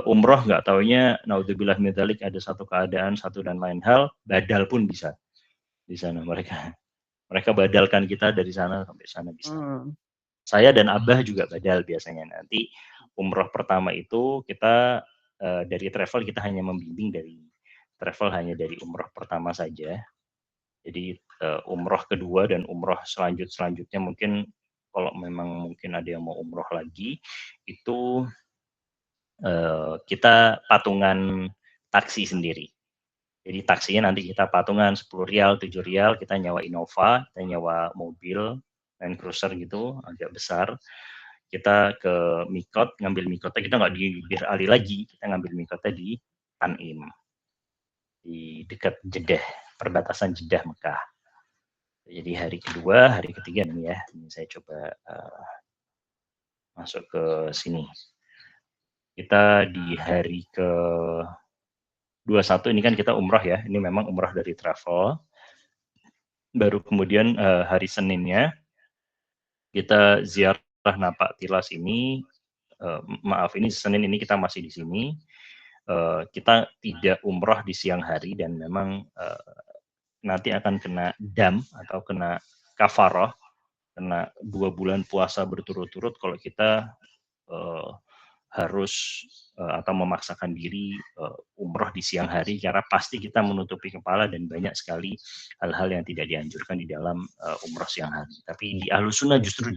umroh, nggak taunya naudzubillah min dzalik ada satu keadaan, satu dan lain hal, badal pun bisa di sana. Mereka badalkan kita dari sana sampai sana bisa. Saya dan Abah juga badal biasanya. Nanti umroh pertama itu kita dari travel, kita hanya membimbing dari travel, hanya dari umroh pertama saja. Jadi umroh kedua dan umroh selanjutnya mungkin kalau memang mungkin ada yang mau umroh lagi, itu kita patungan taksi sendiri. Jadi taksinya nanti kita patungan 10 rial, 7 rial, kita nyewa Innova, kita nyewa mobil, Land Cruiser gitu, agak besar. Kita ke Mikot, ngambil Mikotnya, kita nggak di Bir Ali lagi, kita ngambil Mikotnya di Tanim, di dekat Jeddah, perbatasan Jeddah Mekah. Jadi hari kedua, hari ketiga nih ya, ini saya coba masuk ke sini. Kita di hari ke 21 ini kan kita umrah ya, ini memang umrah dari travel. Baru kemudian hari Seninnya kita ziarah Napak Tilas ini, maaf ini Senin ini kita masih di sini. Kita tidak umrah di siang hari dan memang nanti akan kena dam atau kena kafarah, kena 2 bulan puasa berturut-turut kalau kita harus atau memaksakan diri umroh di siang hari, karena pasti kita menutupi kepala dan banyak sekali hal-hal yang tidak dianjurkan di dalam umroh siang hari. Tapi di Ahlus Sunnah justru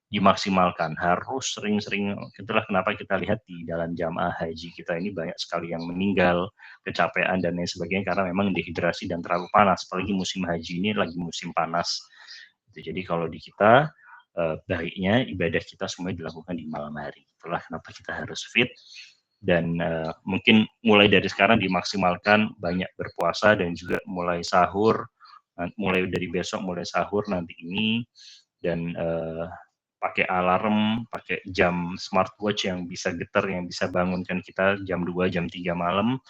dimaksimalkan, harus sering-sering. Itulah kenapa kita lihat di dalam jamaah haji kita ini banyak sekali yang meninggal, kecapean dan lain sebagainya, karena memang dehidrasi dan terlalu panas, apalagi musim haji ini lagi musim panas. Jadi kalau di kita baiknya ibadah kita semuanya dilakukan di malam hari. Itulah kenapa kita harus fit dan mungkin mulai dari sekarang dimaksimalkan banyak berpuasa dan juga mulai sahur, mulai dari besok mulai sahur nanti ini, dan pakai alarm, pakai jam smartwatch yang bisa getar, yang bisa bangunkan kita jam 2, jam 3 malam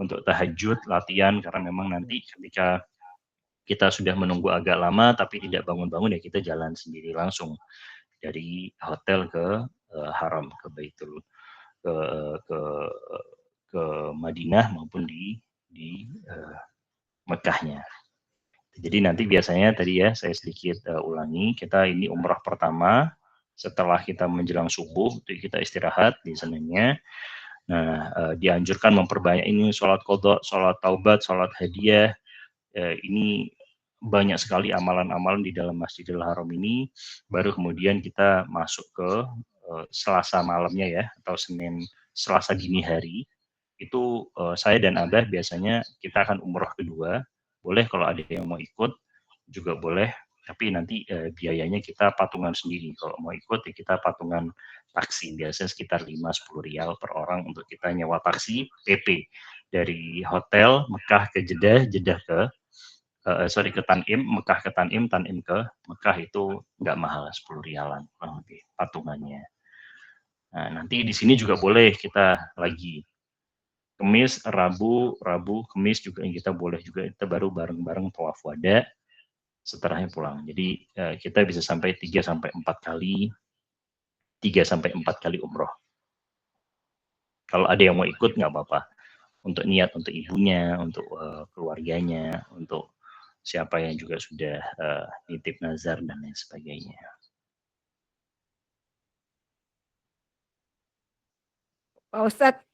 untuk tahajud, latihan, karena memang nanti ketika kita sudah menunggu agak lama tapi tidak bangun-bangun, ya kita jalan sendiri langsung dari hotel ke Haram, ke Baitul, ke Madinah maupun di Mekahnya. Jadi nanti biasanya tadi ya saya sedikit ulangi, kita ini umrah pertama setelah kita menjelang subuh, itu kita istirahat di Seninnya. Nah, dianjurkan memperbanyak ini sholat qadha, sholat taubat, sholat hadiah. Ini banyak sekali amalan-amalan di dalam Masjidil Haram ini. Baru kemudian kita masuk ke Selasa malamnya ya, atau Selasa dini hari. Itu saya dan Abah biasanya kita akan umroh kedua. Boleh kalau ada yang mau ikut juga boleh, tapi nanti biayanya kita patungan sendiri. Kalau mau ikut ya kita patungan taksi, biasanya sekitar 5-10 rial per orang untuk kita nyewa taksi PP dari hotel Mekah ke Jeddah, Jeddah ke ke Tanim, Mekah ke Tanim, Tanim ke Mekah, itu nggak mahal, 10 rialan kurang lebih patungannya. Nah, nanti di sini juga boleh kita lagi Kemis, Rabu, Kemis juga yang kita boleh juga, kita baru bareng-bareng tawaf wada, setelahnya pulang. Jadi kita bisa sampai 3-4 kali umroh. Kalau ada yang mau ikut nggak apa-apa. Untuk niat untuk ibunya, untuk keluarganya, untuk siapa yang juga sudah nitip nazar dan lain sebagainya. Pak Ustadz,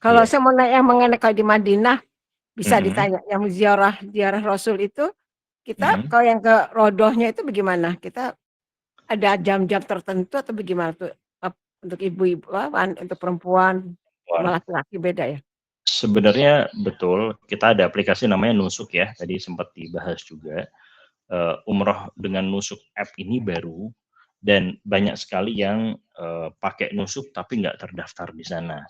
kalau Iya. saya mau nanya mengenai kalau di Madinah, bisa Mhm. ditanya yang ziarah Rasul itu, kita kalau yang ke Rodohnya itu bagaimana? Kita ada jam-jam tertentu atau bagaimana tuh? Untuk ibu-ibu, untuk perempuan, sama laki-laki beda ya? Sebenarnya betul, kita ada aplikasi namanya Nusuk ya, tadi sempat dibahas juga. Umroh dengan Nusuk app ini baru, dan banyak sekali yang pakai Nusuk tapi nggak terdaftar di sana.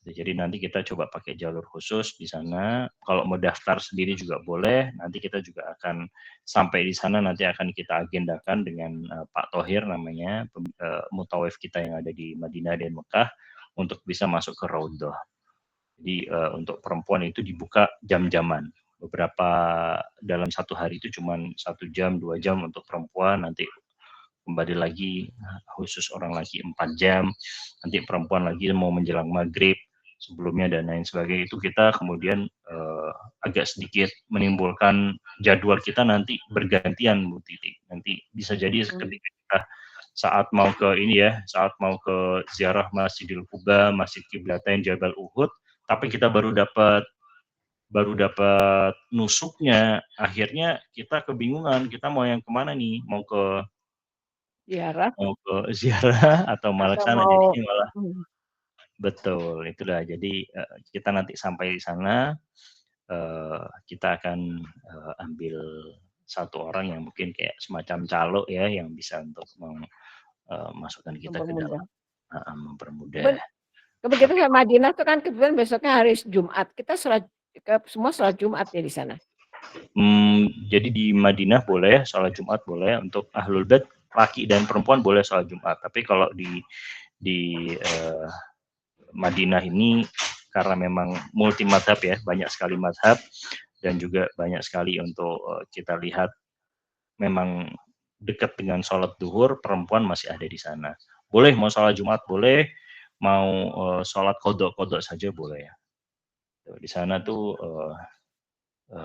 Jadi nanti kita coba pakai jalur khusus di sana. Kalau mau daftar sendiri juga boleh. Nanti kita juga akan sampai di sana, nanti akan kita agendakan dengan Pak Thohir namanya, mutawif kita yang ada di Madinah dan Mekah, untuk bisa masuk ke Raudhah. Jadi untuk perempuan itu dibuka jam-jaman. Beberapa dalam satu hari itu cuma 1 jam, 2 jam untuk perempuan, nanti kembali lagi khusus orang laki 4 jam, nanti perempuan lagi mau menjelang maghrib sebelumnya dan lain sebagainya. Itu kita kemudian agak sedikit menimbulkan jadwal kita nanti bergantian, Bu Titi. Nanti bisa jadi ketika kita saat mau ke ini ya, saat mau ke ziarah Masjidil Quba, Masjid Qiblatain, Jabal Uhud, tapi kita baru dapat nusuknya, akhirnya kita kebingungan, kita mau yang kemana nih, mau ke Ziarah mau ke ziarah atau malah atau ke sana, mau jadinya malah hmm, betul, itulah. Jadi, kita nanti sampai di sana, kita akan, ambil satu orang yang mungkin kayak semacam calo ya, yang bisa untuk masukkan kita ke mempermudah. dalam mempermudah. Ben begitu Tapi ke Madinah tuh kan kebetulan besoknya hari Jumat. Kita semua sholat Jumat ya di sana. Jadi di Madinah boleh sholat Jumat, boleh untuk ahlul bait laki dan perempuan boleh sholat Jumat. Tapi kalau di Madinah ini karena memang multi madhab ya, banyak sekali madhab dan juga banyak sekali untuk kita lihat memang dekat dengan sholat duhur, perempuan masih ada di sana. Boleh mau sholat Jumat boleh, mau sholat kodok saja boleh ya. Di sana tuh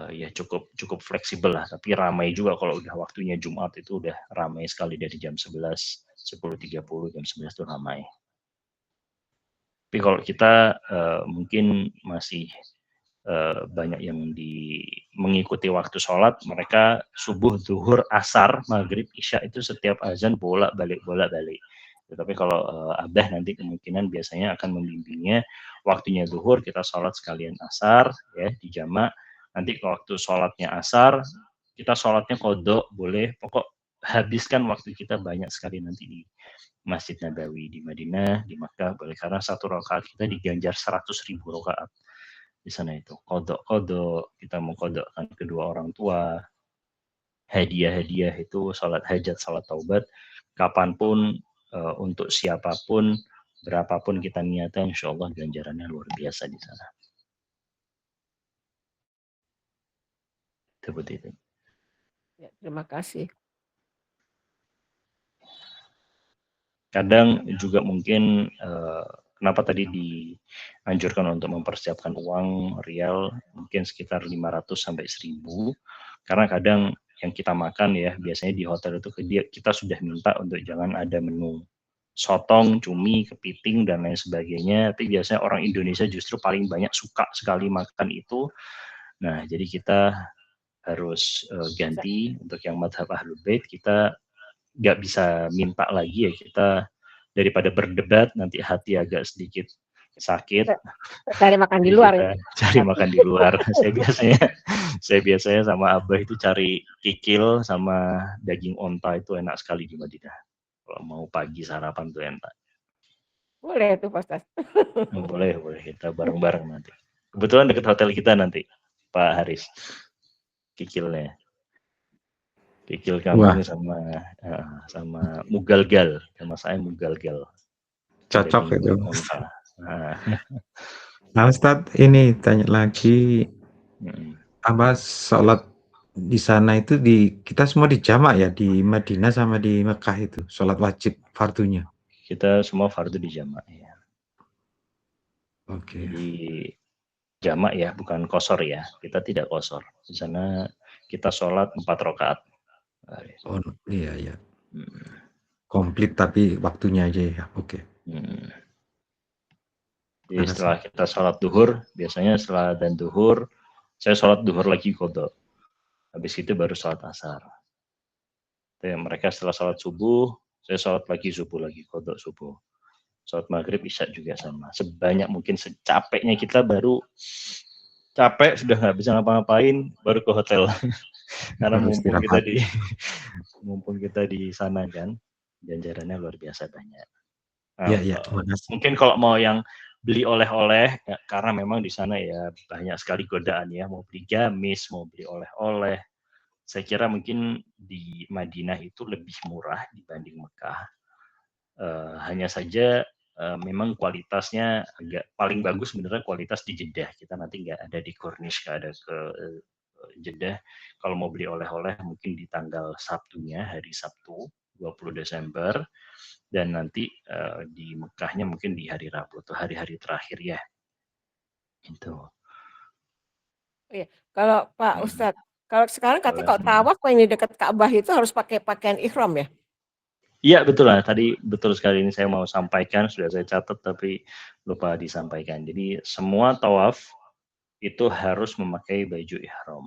ya cukup fleksibel lah, tapi ramai juga kalau udah waktunya Jumat itu udah ramai sekali dari jam 11, 10.30, jam 11 itu ramai. Tapi kalau kita mungkin masih banyak yang mengikuti waktu sholat, mereka subuh, zuhur, asar, maghrib, isya itu setiap azan bolak-balik. Tapi kalau Abah nanti kemungkinan biasanya akan membimbingnya waktunya zuhur kita sholat sekalian asar ya di jamak. Nanti waktu sholatnya asar kita sholatnya kodok boleh. Pokok habiskan waktu kita banyak sekali nanti di Masjid Nabawi di Madinah, di Makkah boleh, karena satu rakaat kita diganjar 100.000 rakaat di sana itu. Kodok, kita mengkodokkan kedua orang tua, hadiah-hadiah itu, sholat hajat, sholat taubat, kapanpun, untuk siapapun, berapapun kita niatkan, insya Allah ganjarannya luar biasa di sana. Seperti itu. Ya, terima kasih. Kadang juga mungkin kenapa tadi dianjurkan untuk mempersiapkan uang rial mungkin sekitar 500 sampai 1.000, karena kadang yang kita makan ya biasanya di hotel itu kita sudah minta untuk jangan ada menu sotong, cumi, kepiting dan lain sebagainya, tapi biasanya orang Indonesia justru paling banyak suka sekali makan itu. Nah, jadi kita harus ganti untuk yang madhab ahlul bait, kita nggak bisa minta lagi ya, kita daripada berdebat nanti hati agak sedikit sakit, Cari makan di jadi luar kita ya. cari makan di luar. saya biasanya sama Abah itu cari kikil sama daging onta, itu enak sekali di Madinah. Kalau mau pagi sarapan tuh enak. Boleh tuh Pak Ustaz. Boleh kita bareng-bareng nanti. Kebetulan dekat hotel kita nanti, Pak Haris. Kikilnya. Kikil kambing sama mugalgal, sama saya mugalgal. Cocok itu. Onta. Nah Ustadz, ini tanya lagi, apa sholat di sana itu kita semua di jamak ya, di Madinah sama di Mekah itu, sholat wajib fardunya? Kita semua fardu di jamak ya. Oke. Jadi jamak ya, bukan qashar ya. Kita tidak qashar. Di sana kita sholat 4 rakaat. Oh iya. Komplit tapi waktunya aja ya. Oke. Jadi setelah kita sholat duhur, biasanya setelah dan duhur, saya sholat duhur lagi kodok. Habis itu baru sholat asar. Jadi mereka setelah sholat subuh, saya sholat lagi subuh lagi, kodok subuh. Sholat maghrib, isya juga sama. Sebanyak mungkin, secapeknya kita baru capek, sudah nggak bisa ngapa-ngapain, baru ke hotel. Karena mumpung kita di sana kan, ganjarannya luar biasa banyak. Iya, terima kasih. Mungkin kalau mau yang beli oleh-oleh, ya, karena memang di sana ya banyak sekali godaan ya, mau beli gamis, mau beli oleh-oleh. Saya kira mungkin di Madinah itu lebih murah dibanding Mekah. Hanya saja memang kualitasnya agak paling bagus sebenarnya kualitas di Jeddah. Kita nanti nggak ada di Corniche, nggak ada ke Jeddah. Kalau mau beli oleh-oleh mungkin di tanggal Sabtunya, hari Sabtu 20 Desember, dan nanti di Mekahnya mungkin di hari Rabu atau hari-hari terakhir ya. Gitu. Iya. Kalau Pak Ustadz, kalau sekarang katanya kalau tawaf yang di dekat Ka'bah itu harus pakai pakaian ihram ya? Iya betul lah, tadi betul sekali, ini saya mau sampaikan, sudah saya catat tapi lupa disampaikan. Jadi semua tawaf itu harus memakai baju ihram.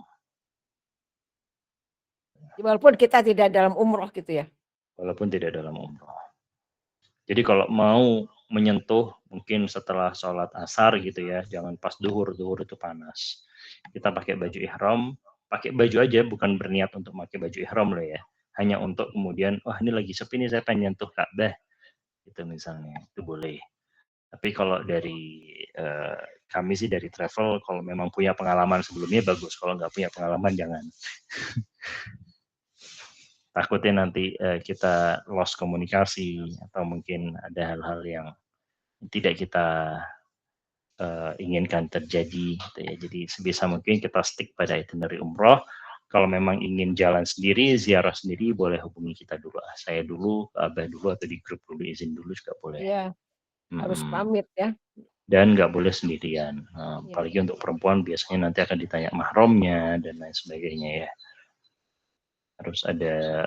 Walaupun kita tidak dalam umroh gitu ya? walaupun tidak dalam umroh. Jadi kalau mau menyentuh mungkin setelah sholat asar gitu ya, jangan pas duhur itu panas. Kita pakai baju ihram, pakai baju aja, bukan berniat untuk pakai baju ihram loh ya. Hanya untuk kemudian, wah ini lagi sepi nih, saya pengen nyentuh Ka'bah, gitu misalnya, itu boleh. Tapi kalau dari kami sih dari travel, kalau memang punya pengalaman sebelumnya bagus, kalau nggak punya pengalaman jangan. Takutnya nanti kita lost komunikasi atau mungkin ada hal-hal yang tidak kita inginkan terjadi gitu ya. Jadi sebisa mungkin kita stick pada itinerary umroh. Kalau memang ingin jalan sendiri, ziarah sendiri, boleh hubungi kita dulu. Saya dulu, Abah dulu, atau di grup dulu, izin dulu juga boleh. Iya, harus pamit ya. Dan nggak boleh sendirian. Iya. Apalagi untuk perempuan biasanya nanti akan ditanya mahramnya dan lain sebagainya ya. Harus ada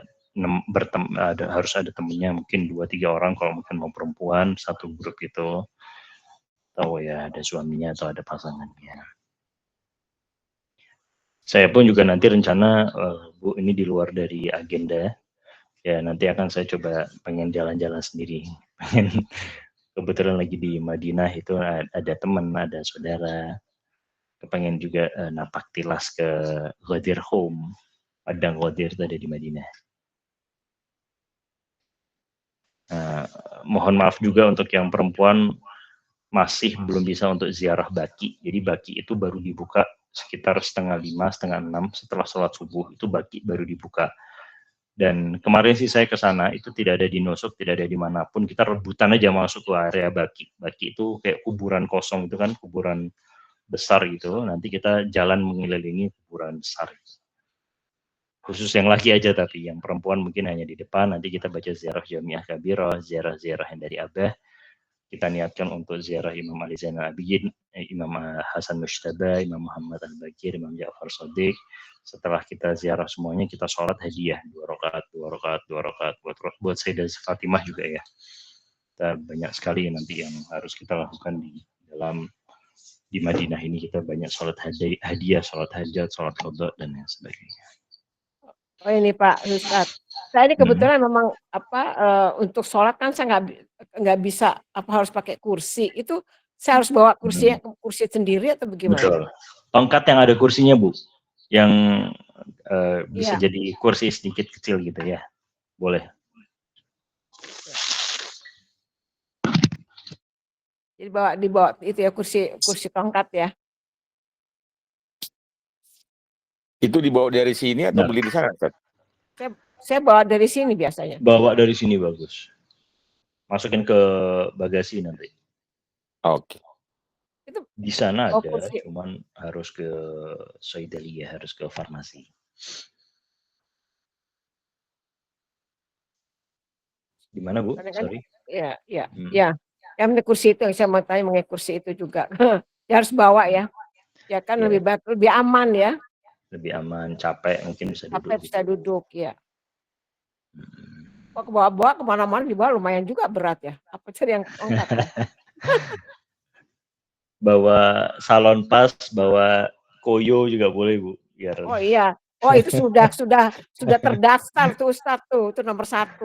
harus ada temennya, mungkin 2-3 orang kalau mungkin mau perempuan, satu grup itu, atau ya ada suaminya atau ada pasangannya. Saya pun juga nanti rencana, Bu, ini di luar dari agenda, ya nanti akan saya coba pengen jalan-jalan sendiri, pengen kebetulan lagi di Madinah itu ada teman, ada saudara, kepengen juga napak tilas ke Ghadir Home, Padang Ghadir itu ada di Madinah. Mohon maaf juga untuk yang perempuan masih belum bisa untuk ziarah Baki. Jadi Baki itu baru dibuka sekitar 4:30, 5:30 setelah sholat subuh, itu Baki baru dibuka. Dan kemarin sih saya ke sana, itu tidak ada di Nosok, tidak ada di manapun, kita rebutan aja masuk ke area Baki. Baki itu kayak kuburan kosong itu kan, kuburan besar gitu, nanti kita jalan mengelilingi kuburan besar. Khusus yang laki aja, tapi yang perempuan mungkin hanya di depan, nanti kita baca ziarah Jamiah Kabirah, ziarah-ziarah yang dari Abah, kita niatkan untuk ziarah Imam Ali Zainal Abidin, Imam Hasan Mushtaba, Imam Muhammad Al-Bakir, Imam Ja'far Shadiq. Setelah kita ziarah semuanya, kita sholat hadiah 2 rakaat buat Sayyidah Fatimah juga ya. Kita banyak sekali nanti yang harus kita lakukan di Madinah ini. Kita banyak sholat hadiah, sholat hajat, sholat qadha dan lain sebagainya. Oh ini Pak Ustadz, saya ini kebetulan memang untuk sholat kan saya nggak bisa harus pakai kursi, itu saya harus bawa kursi sendiri atau bagaimana? Betul. Tongkat yang ada kursinya Bu, yang bisa Iya. jadi kursi sedikit kecil gitu ya, boleh. Jadi dibawa itu ya kursi tongkat ya. Itu dibawa dari sini atau beli di sana, Ustaz? Saya bawa dari sini biasanya. Bawa dari sini bagus. Masukin ke bagasi nanti. Oke. Itu di sana ada, kursi. cuman harus ke Soidelia, harus ke farmasi. Di mana Bu? Sorry. Iya. Yang kursi itu yang saya mau tanya mengenai kursi itu juga. Ya harus bawa ya. Ya kan lebih aman ya. Lebih aman, capek mungkin bisa duduk. Capek bisa duduk ya. Kok bawa kemana-mana dibawa lumayan juga berat ya. Apa cari yang angkat? Bawa salon pas, bawa koyo juga boleh Bu. Biar... Oh iya. Oh itu sudah terdaftar tuh Ustadz tuh, itu nomor 1.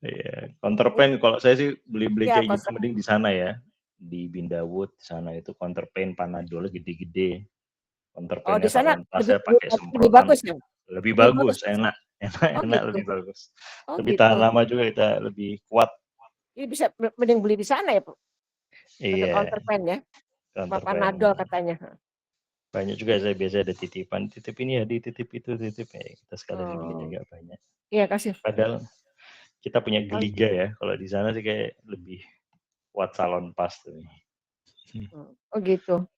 Iya, counterpaint kalau saya sih beli kayak gitu mending di sana ya. Di Bindawood di sana itu counterpaint Panadol gede-gede. Counterpaintnya di sana saya pakai semprotan. Lebih bagus ya? Lebih bagus, enak gitu. Lebih bagus. Lebih gitu. tahan lama juga, kita lebih kuat. Ini bisa mending beli di sana ya, Bu? Iya. Counterpaint ya. Panadol katanya. Banyak juga saya biasa ada titipan, titip ini ya, dititip itu, titip ya. Kita sekalian beli agak banyak. Iya, kasih. Padahal kita punya geliga ya. Kalau di sana sih kayak lebih kuat salon pas tuh. Oh gitu.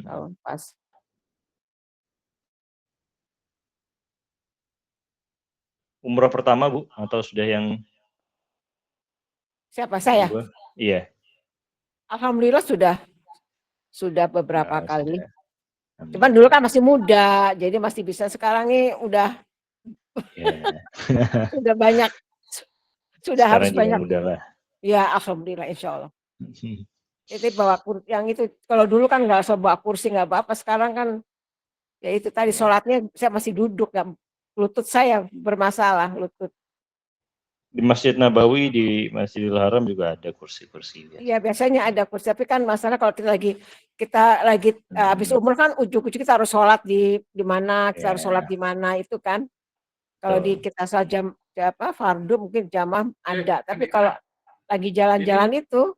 Salon pas. Umroh pertama Bu atau sudah yang? Siapa, saya? Iya. Alhamdulillah sudah beberapa kali. Sudah. Cuman dulu kan masih muda, jadi masih bisa. Sekarang ini udah sudah banyak, sudah sekarang harus banyak. Muda lah. Ya alhamdulillah insya Allah. Jadi bawa kursi yang itu, kalau dulu kan nggak usah bawa kursi, nggak apa-apa. Sekarang kan ya itu tadi sholatnya saya masih duduk, lutut saya bermasalah lutut. Di Masjid Nabawi, di Masjidil Haram juga ada kursi-kursi biasa. Iya, biasanya ada kursi, tapi kan masalah kalau kita lagi habis umroh kan ujung-ujung kita harus sholat di mana, kita harus sholat di mana itu kan. Kalau di kita sholat fardu mungkin jamaah ada, tapi kalau lagi jalan-jalan itu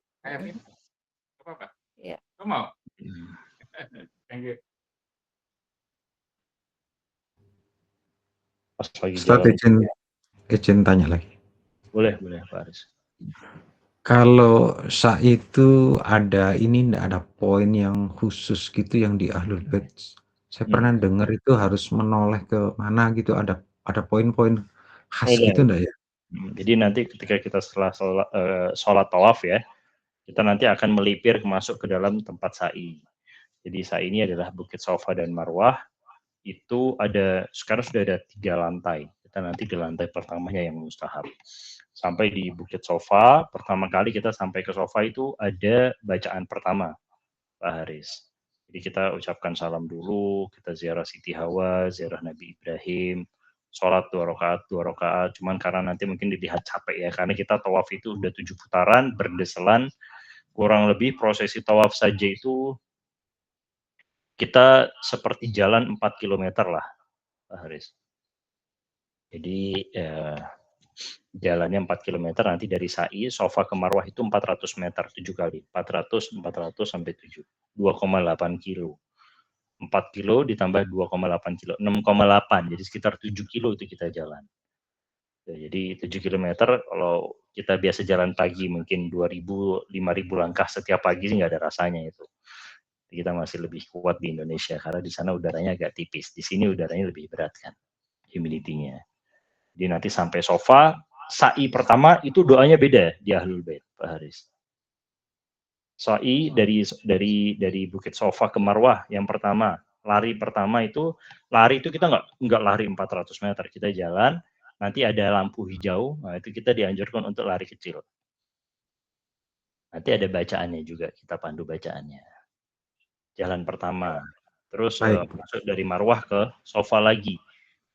ya. Pas lagi Ustadz jalan. izin tanya lagi. Boleh Pak Aris. Kalau sa'i itu ada enggak ada poin yang khusus gitu yang di Ahlul Bait? Saya pernah dengar itu harus menoleh ke mana gitu, ada poin-poin khas gitu enggak ya? Jadi nanti ketika kita setelah sholat tawaf ya, kita nanti akan melipir masuk ke dalam tempat sa'i. Jadi sa'i ini adalah Bukit Safa dan Marwah, itu sekarang sudah ada 3 lantai. Kita nanti di lantai pertamanya yang mustahab. Sampai di Bukit Safa, pertama kali kita sampai ke Safa itu ada bacaan pertama, Pak Haris. Jadi kita ucapkan salam dulu, kita ziarah Siti Hawa, ziarah Nabi Ibrahim, sholat 2 rakaat, cuman karena nanti mungkin dilihat capek ya, karena kita tawaf itu udah 7 putaran, berdeselan, kurang lebih prosesi tawaf saja itu kita seperti jalan 4 km lah, Pak Haris. Jadi jalannya 4 km, nanti dari sa'i, Safa ke Marwah itu 400 meter, 7 kali. 400 sampai 7. 2,8 kilo. 4 kilo ditambah 2,8 kilo. 6,8, jadi sekitar 7 kilo itu kita jalan. Jadi 7 km, kalau kita biasa jalan pagi mungkin 2.000, 5.000 langkah setiap pagi sih nggak ada rasanya itu. Kita masih lebih kuat di Indonesia, karena di sana udaranya agak tipis. Di sini udaranya lebih berat kan, humidity-nya. Jadi nanti sampai Safa, sa'i pertama itu doanya beda di Ahlul Bait, Pak Haris. Sa'i dari Bukit Safa ke Marwah yang pertama, lari itu kita nggak lari 400 meter, kita jalan, nanti ada lampu hijau, nah itu kita dianjurkan untuk lari kecil. Nanti ada bacaannya juga, kita pandu bacaannya. Jalan pertama, terus masuk dari Marwah ke Safa lagi,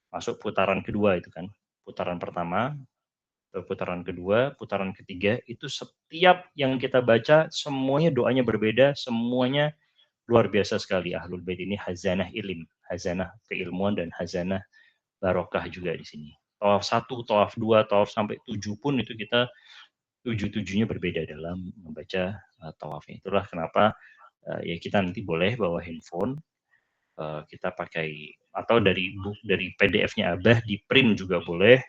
masuk putaran kedua itu kan, putaran pertama, putaran kedua, putaran ketiga, itu setiap yang kita baca semuanya doanya berbeda, semuanya luar biasa sekali. Ahlul Bait ini hazanah ilim, hazanah keilmuan dan hazanah barokah juga di sini. Tawaf 1, tawaf 2, tawaf sampai 7 pun itu kita 7-7-nya berbeda dalam membaca tawafnya. Itulah kenapa ya kita nanti boleh bawa handphone, kita pakai atau dari PDF-nya Abah di print juga boleh.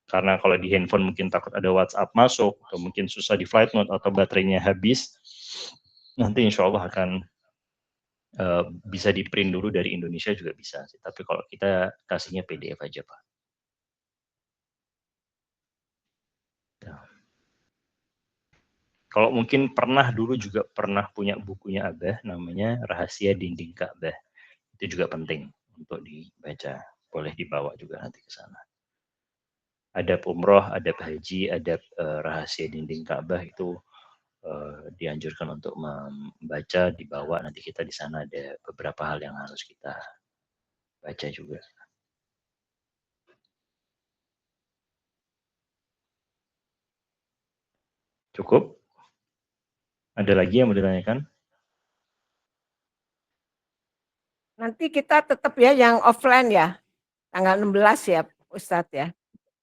Karena kalau di handphone mungkin takut ada WhatsApp masuk, atau mungkin susah di flight mode, atau baterainya habis, nanti insya Allah akan bisa di print dulu dari Indonesia juga bisa. Tapi kalau kita kasihnya PDF aja Pak. Ya. Kalau mungkin dulu juga pernah punya bukunya Abah, namanya Rahasia Dinding Ka'bah. Itu juga penting untuk dibaca. Boleh dibawa juga nanti ke sana. Adab umroh, adab haji, adab rahasia dinding Ka'bah itu dianjurkan untuk membaca, dibawa. Nanti kita di sana ada beberapa hal yang harus kita baca juga. Cukup? Ada lagi yang mau ditanyakan? Nanti kita tetap ya yang offline ya, tanggal 16 ya Ustadz ya.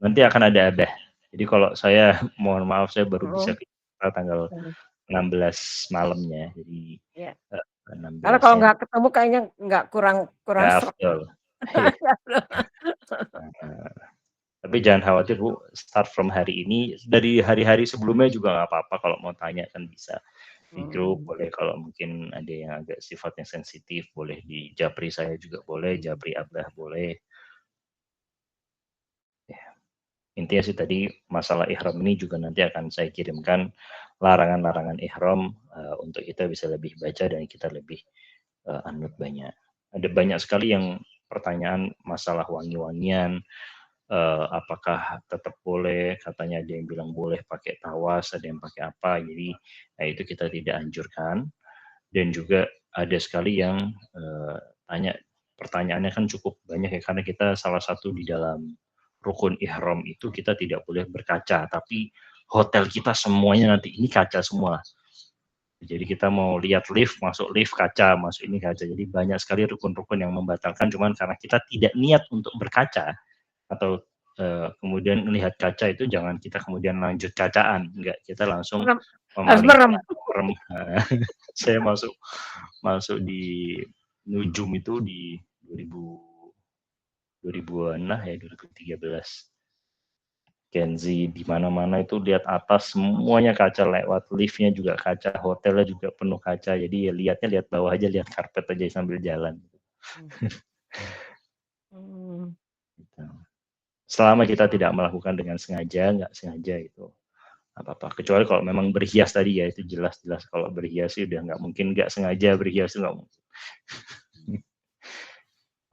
Nanti akan ada Abah. Jadi kalau saya mohon maaf saya baru bisa tanggal 16 malamnya. Jadi ya. 16 Karena kalau nggak ketemu kayaknya nggak kurang afdol. Tapi jangan khawatir Bu, start from hari ini, dari hari-hari sebelumnya juga nggak apa-apa, kalau mau tanya kan bisa di grup, boleh kalau mungkin ada yang agak sifatnya sensitif, boleh di Japri saya juga boleh, Japri Abah boleh. Intinya sih tadi masalah ihram ini juga nanti akan saya kirimkan larangan-larangan ihram untuk kita bisa lebih baca dan kita lebih anut banyak. Ada banyak sekali yang pertanyaan masalah wangi-wangian, apakah tetap boleh, katanya ada yang bilang boleh pakai tawas, ada yang pakai apa, jadi itu kita tidak anjurkan. Dan juga ada sekali yang pertanyaannya kan cukup banyak ya, karena kita salah satu di dalam rukun ihram itu kita tidak boleh berkaca, tapi hotel kita semuanya nanti ini kaca semua. Jadi kita mau lihat lift, masuk lift kaca, masuk ini kaca. Jadi banyak sekali rukun-rukun yang membatalkan, cuman karena kita tidak niat untuk berkaca atau kemudian melihat kaca itu, jangan kita kemudian lanjut cacaan, enggak, kita langsung harus merem. Saya masuk di Nujum itu di 2000-an lah ya, 2013. Kenzi di mana-mana itu lihat atas semuanya kaca, lewat liftnya juga kaca, hotelnya juga penuh kaca. Jadi ya lihatnya lihat bawah aja, lihat karpet aja sambil jalan. Selama kita tidak melakukan dengan sengaja, nggak sengaja itu apa-apa. Kecuali kalau memang berhias tadi ya, itu jelas-jelas kalau berhias sih udah nggak mungkin nggak sengaja berhias, itu nggak mungkin.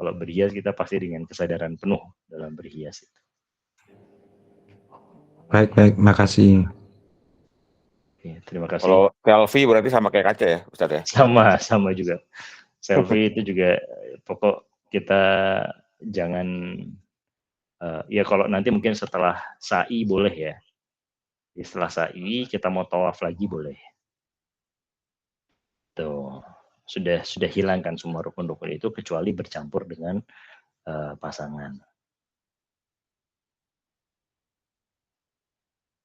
Kalau berhias kita pasti dengan kesadaran penuh dalam berhias itu. Baik, makasih. Oke, terima kasih. Kalau selfie berarti sama kayak kaca ya, Ustadz ya? Sama juga. Selfie itu juga pokok kita jangan ya kalau nanti mungkin setelah sa'i boleh ya. Setelah sa'i kita mau tawaf lagi boleh. Tuh, sudah hilangkan semua rukun-rukun itu kecuali bercampur dengan pasangan.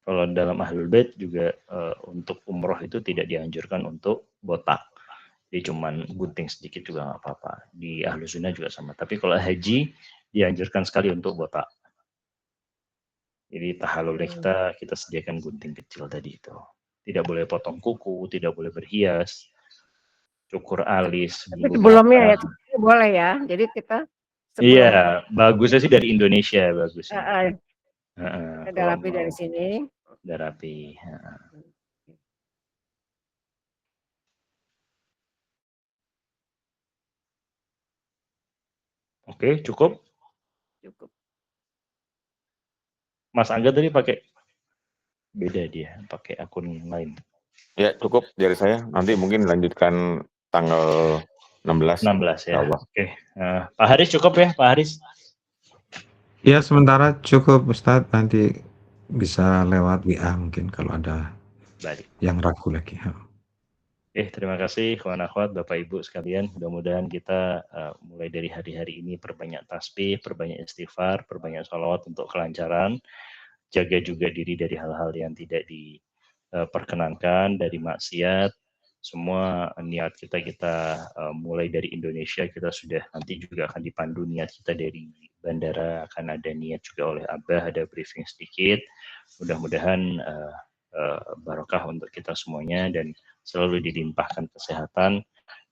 Kalau dalam Ahlul Bait juga untuk umroh itu tidak dianjurkan untuk botak. Jadi cuman gunting sedikit juga nggak apa-apa. Di Ahlus Sunnah juga sama. Tapi kalau haji dianjurkan sekali untuk botak. Jadi tahalulnya kita sediakan gunting kecil tadi itu. Tidak boleh potong kuku, tidak boleh berhias, cukur alis. Tapi sebelumnya ya boleh ya. Jadi kita iya, bagusnya sih dari Indonesia bagusnya. Udah rapi dari sini. Udah rapi. Oke, cukup. Mas Angga tadi pakai beda, dia pakai akun lain. Ya, cukup dari saya. Nanti mungkin lanjutkan tanggal 16 ya. Oke. Pak Haris cukup ya, Pak Haris? Ya, sementara cukup Ustadz, nanti bisa lewat WA mungkin kalau ada yang ragu lagi. Terima kasih kawan akhwat, Bapak Ibu sekalian. Mudah-mudahan kita mulai dari hari-hari ini perbanyak tasbih, perbanyak istighfar, perbanyak sholawat untuk kelancaran. Jaga juga diri dari hal-hal yang tidak diperkenankan, dari maksiat. Semua niat kita mulai dari Indonesia, kita sudah nanti juga akan dipandu niat kita dari bandara, akan ada niat juga oleh Abah, ada briefing sedikit. Mudah-mudahan barokah untuk kita semuanya dan selalu dilimpahkan kesehatan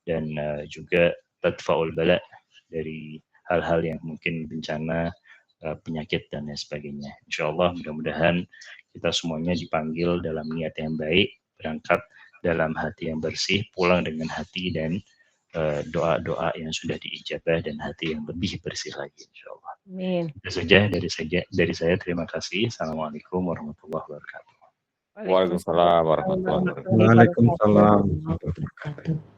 dan juga tadfa'ul bala dari hal-hal yang mungkin bencana, penyakit dan lain sebagainya. Insyaallah mudah-mudahan kita semuanya dipanggil dalam niat yang baik, berangkat dalam hati yang bersih, pulang dengan hati dan doa-doa yang sudah diijabah dan hati yang lebih bersih lagi, insyaallah. Amin. Itu saja dari saya. Terima kasih. Assalamualaikum warahmatullahi wabarakatuh. Waalaikumsalam warahmatullahi wabarakatuh. Waalaikumsalam warahmatullahi wabarakatuh.